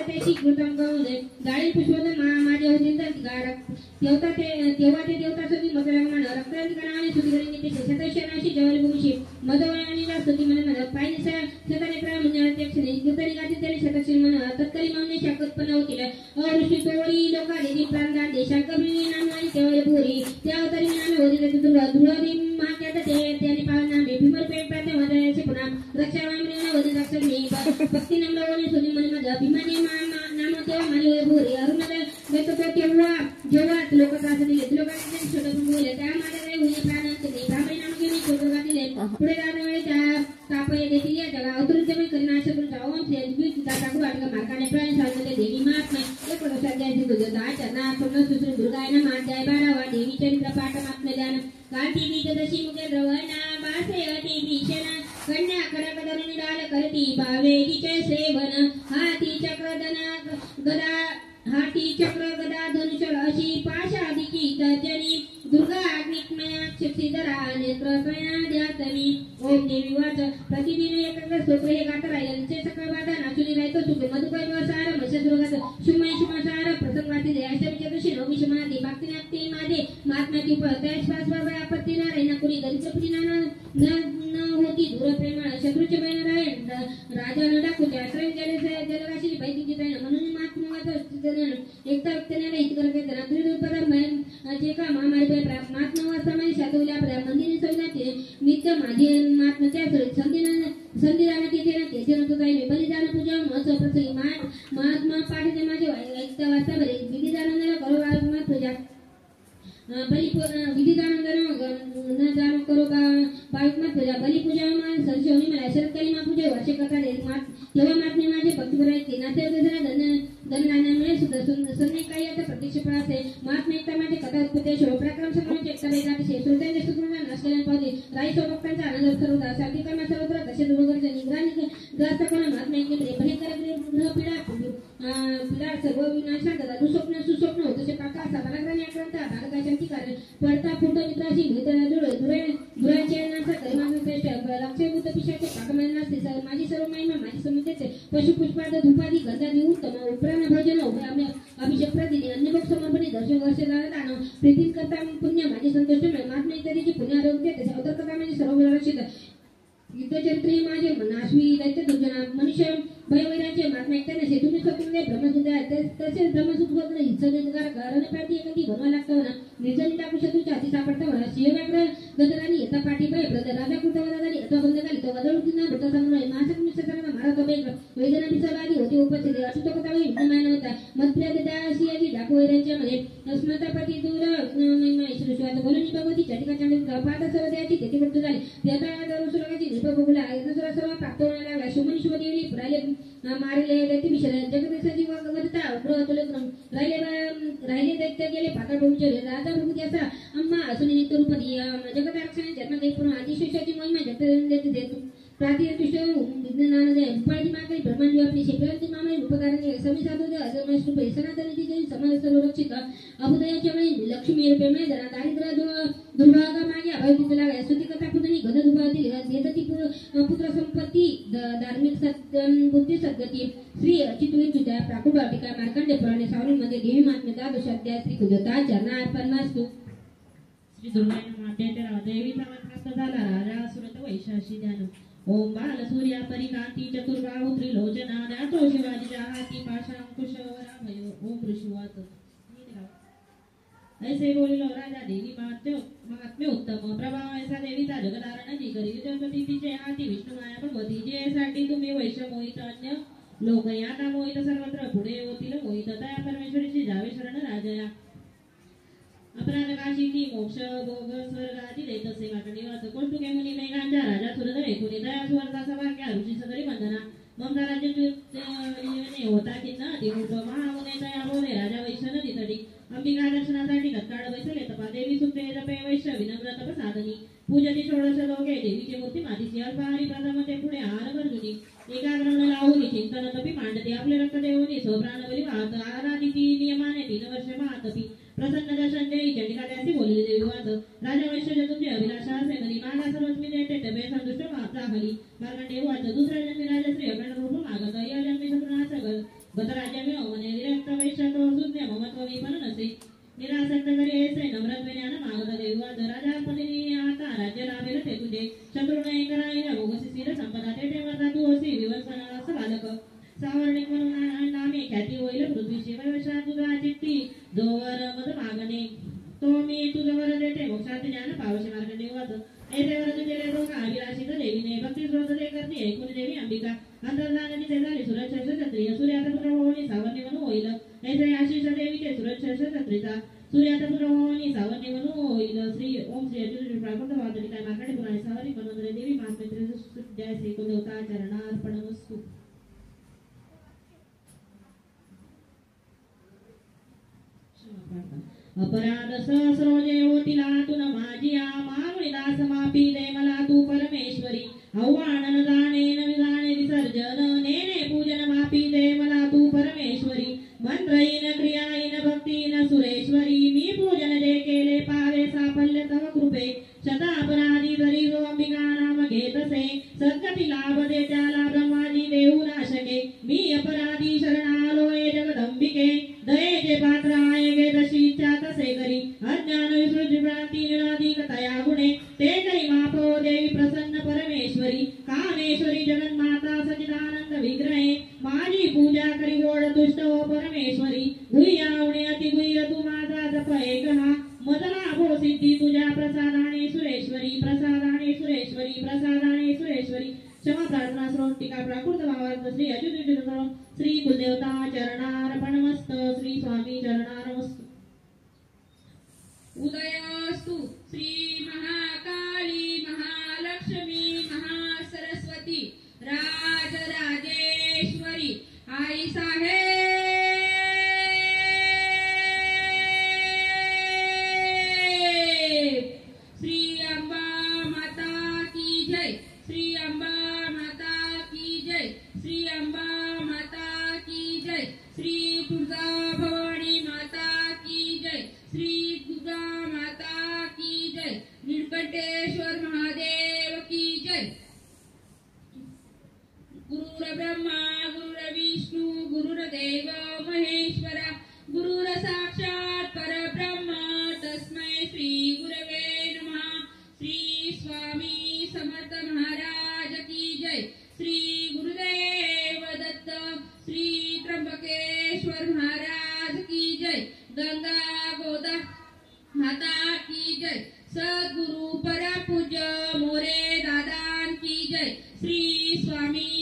त्याची कृतम गवले गाळी पुष्पदन माझे होतील तर तेव्हा ते देवता सुधी मदरमान रक्तांती कणाने सुधी करून ते शतशनाशी जवळ भूमीशी मदवळानीला स्तुती मन पायनिसा शतनेत्रा मुन्याध्यक्षने कीर्तनी गाती त्याने शतक्षण मन तत्काली मावने शाकोत्पन्न होतील अवृष्टी तोवरी लोकादेवी प्रांता देशा कबरी नामवाणी तेवढे पुरी त्या अवतारी नामे होती ध्रुवदी महाक्यात त्याने पावना भीमर पेट प्रांत मदयाचे पुन्हा रक्षा वामरेना वदी रक्षणी भक्ती नम्रवणे सुधी मन मद भीमानी नाम तेव्हा मानी होय पुरी अरुणदय वेतो तेव्हा जेव्हा लोक त्रास दिले लोकांचे छोटे बोलले त्या माझ्याकडे होई प्राणांचे ब्राह्मणी नाम घेऊन छोटे गादिले पुढे राहण्यावेळी त्या तापय देतील या जगा अवतरुजमे करीनाश करून जाऊन सेजबीत टाकू वाटका मार्काने प्राण सांगते देवी महात्मा एक प्रसाद्याची तुझा चरणा पूर्ण सुसरून दुर्गायना माध्याय बारावा देवी चरित्र पाठ आत्मज्ञान काठी बीजदशी मुखे द्रवणा बासेवती भीषण कन्या कडकधरुणी डाल करती भावेकीचे सेवन हाती चक्र गदा धनुषर अशी पाशादिकी तजनी दुर्गा अग्निमया क्षिप्सिधरा नेत्रत्रया द्यातनी ओम देवी वाच प्रतिदिन एकाग्र स्तोत्र हे गात राहिले सकाळ बाधा नाचुनी राहतो सुखे मधुकर सार मशद्रोगात शुमय शुमासार प्रसंगातील याशविचे दशी नवमी शुमादी भक्तिनाती माझे महात्म्याची त्याच पास बाबा आपत्ती ना राहिना कुणी गरीबपुरी न होती दूर प्रेमाळ शत्रूचे बहिण राहील राजा न टाकूच्या जलराशी पैकीची जाईन म्हणून महात्मा एकता व्यक्तीने हित करत येताना त्रिदुपदा जे का महामारी महात्मा वास्तवाने शातवल्या मंदिर सौदाचे नित्य माझे महात्म्याच्या संधिदानात येते ना त्याचे नव्हतं काही बलिदान पूजा महत्व प्रसंगी महात्मा पाठीचे माझे ऐकता वाचता बरे विधिदानाला करो पूजा विधिदान करो का पाविकमत पूजा बलिपूजा सरशवनी मला शरदकाली महापूजा वर्षे करता तेव्हा महात्मे माझे भक्ती करायची नाते धनधान्यामुळे संधी काही आता प्रत्यक्ष फळाचे महात्मा एकता माझे कथा उत्पत्ती शिवपराक्रम संग्रामाचे एकता वेदातिशय श्रोत्यांचे सुखरूपा नाश केल्याने पावते राई स्वभक्तांचा आनंद सर्वता सात्विकांना सर्वत्र दशे दुर्गरचे निग्रहाने ग्रस्त करून महात्मा एकले भयंकर ग्रह पीडा सर्व विनाशात दुःस्वप्न सुस्वप्न होत तसे प्रकाश पराक्रमी आक्रमता भारताच्या शक्तिकार पडता फुट मित्राशी दुराचे नासा गरिमाचा श्रेष्ठ लक्षभूत पिशाचे पाकमाना असते माझी सर्व महिमा माझी समितीचे पशुपुष्पार्थ धुपादी गंधादी उत्तम उपराण भोजन अभिषेक प्रतिदिन अन्नभोग समर्पणे दर्शन वर्ष दान प्रीतीत करता पुण्य माझे संतुष्ट महात्मा इत्यादीची पुण्य आरोग्य त्याचे अवतरकता माझे सर्व रक्षित युद्धचरित्री माझे नाश्वी दैत्य दुर्जना मनुष्य भयवैराचे महात्मा एकट्याने शेतून स्वतंत्र ब्रह्मसूत्र तसेच ब्रह्मसूत्र हिंसकार रणप्राती एखादी बनवा लागतं म्हणा निर्जनी टाकू शत्रूच्या हाती सापडता म्हणा शिवव्याग्र गजरानी येता पाठी भय राजा कृतवदानी अथवा बंद झाली तो वदळूतींना भूत संग्रह महासक मिश्रकांना मारा तो बेग वेदनाची सहभागी होते उपस्थित अचुतकतावी विद्यमान होता मध्यादशी डाकू वैरांच्या मध्ये स्मृतापती दूर महिमा ईश्वरश्वास बोलून भगवती चटिका चांडी पाठ सर्व द्यायची तेथे वृत्त झाली देवता सुरगाची निपबुला सर्व प्राप्त होण्याला लागला शुमन शुभदेवी राहिले मारले दैत्य भीषण जगदेशाची वगता ग्रहतुलक्रम राहिले दैत्य गेले पाताळ भूमीचे राजा प्रभूती असा अम्मा असून नित्य रूपदी जगत रक्षणे जन्म देत पूर्ण आदिशेषाची महिमा जगत देतो प्रातिष्ठ विज्ञान दे उपाधी मागणी ब्रह्मांड व्यापणी शेपरांची मामले उपकाराने समी साधू दे अजन्मष्ट सनातनीची जैन समाज सर्व रक्षित अभुदयाच्या वेळी लक्ष्मी रूपे मेदना दारिद्र्य दुर्भागा मागे अभयतीचा लागा स्तुती कथा पुतणी घन दुभावती येतती पुत्र संपत्ती धार्मिक बुद्धी सद्गती श्री अचितुरी तुझ्या प्राकुट वाटिका मार्कंडे पुराणे सावलीमध्ये देवी महात्म्यता दुष्याध्याय श्री कुजता चरणा अर्पण श्री दुर्गाय नमः अध्याय देवीचा वध प्राप्त झाला राजा सुरत वैशाशी ध्यान ओम बाल सूर्या परिकांती चतुर्बाहु त्रिलोचना ध्यातो शिवाजीच्या हाती पाशांकुशवराभय ओम ऋषिवाच ऐसे बोलिलो राजा देवी महात्म्य उत्तम प्रभाव ऐसा देवीचा जगदारण जी करी जगती तिचे हाती विष्णू माया भगवती जेसाठी तुम्ही वैश्य मोहित अन्य लोक याता मोहित सर्वत्र पुढे होतील मोहित तया परमेश्वरीची जावे शरण राजया अपराध काशीती मोक्ष भोग स्वर्ग आदी देत असे मागणीवाच कोष्टुके मुनी मेघांच्या राजा सुरधरे कुणी दया सुवर्ता सभाग्या ऋषी सगळी वंदना ममता राज्य होता किन्ना अतिरूप महामुने दया बोले राजा वैश्य नदी तटी अंबिका दर्शनासाठी तत्काळ बैसले तपा देवी सुप्ते जपे वैश्य विनम्र तपसाधनी पूजती षोडश लोके देवीची मूर्ती मातीची अल्पहारी प्रथम ते पुढे आहार वर्जुनी एकाग्रम लावून चिंतन तपी मांडते आपले रक्त देऊनी स्वप्राण बली वाहत आराधिती नियमाने 3 वर्ष महातपी प्रसन्न दर्शन देई चंडिका त्यासी बोलली देवी वाच राजा वैश्य तुमची अभिलाषा असे मनी मागा सर्वस्मी देते तबे संतुष्ट चाहली मार्कंडेय वाच दुसऱ्या जन्मी राजश्री अखंड रूप मागत या जन्मी शत्रुनाश गत राज्य मिळवणे विरक्त वैश्य तो सुज्ञ ममत्व विपन नसे निरासक्त करी ऐसे नम्रत्व ज्ञान मागत देवी वाच राजापतीनी आता राज्य लाभेल ते तुझे शत्रुने करायला भोगसी सिर संपदा ते वर्धा तू असी विवत्सनास बालक सावर्णिक म्हणून नामे ख्याती होईल पृथ्वीची वैवशा तुझा चित्ती जोवर मद मागणे तो मी तुझवर देते मोक्षात ज्ञान पावशी मार्कंडेय वाच ऐसे वर तुझे लोक अभिलाषित देवीने भक्ती स्रोत ते करते ऐकून देवी अंबिका अंतर्धानाची ते झाली सुरक्षेष क्षत्रिय सूर्याचा पुत्र होऊन सावर्णी म्हणून होईल ऐसे आशिष देवीचे सुरक्षेष क्षत्रिचा सूर्याचा पुत्र होऊन सावर्णी म्हणून होईल श्री ओम श्री अच्युत प्राकृत वादनी काय मार्कंडेय पुराणे सावरी मनोदरे देवी महात्म्य जय श्री कुलदेवता चरणार्पणमस्तु अपराध सहस्रोजे होतील आतून माझी मामुळी दास मापी दे मला तू परमेश्वरी आव्हान जाणे न जाणे विसर्जन नेने पूजन मापी दे मला तू परमेश्वरी मंत्रहीन क्रियाहीन भक्तीन सुरेश्वरी मी पूजन जे केले पावे साफल्य तव कृपे शतापराधी जरी जो अंबिका नाम घेतसे सद्गती लाभ दे त्याला ब्रह्माजी देऊ नाशके मी अपराधी शरणालोय जगदंबिके दयेचे पात्र आहे गे तशी इच्छा तसे करी अज्ञान विसृजी भ्रांती निराधिक तया गुणे ते करी मापो देवी प्रसन्न परमेश्वरी कामेश्वरी जगन्माता सच्चिदानंद विग्रहे माझी पूजा करी गोड तुष्ट हो परमेश्वरी गुह्या उणे अति गुह्य तू माझा जप एक हा मदला भो सिद्धी तुझ्या प्रसादाने सुरेश्वरी प्रसादाने सुरेश्वरी प्रसादाने सुरेश्वरी क्षमा प्रार्थना श्रोण टीका प्राकृत भावार्थ श्री अच्युत श्री कुलदेवता चरणार्पणमस्त श्री स्वामी चरणार्पणमस्त उदयस्तु श्री महाकाली महालक्ष्मी महासरस्वती राजराजेश्वरी आई साहेब श्री अंबा माता की जय श्री अंबा माता की जय श्री अंबा माता की जय श्री तुळजा भवानी माता की जय श्री दुर्गा माता की जय नीलकंठेश्वर महादेव की जय गुरुर ब्रह्मा गुरुर विष्णु गुरुर्देव महेश्वरा गुरुर साक्षात परब्रह्म तस्मै श्री गुरवे नमः श्री स्वामी समर्थ महाराज की जय श्री गुरुदेव दत्त श्री त्र्यंबकेश्वर महाराज की जय गंगा गोदा माता की जय सद्गुरु परम पूज्य मोरे दादान की जय श्री स्वामी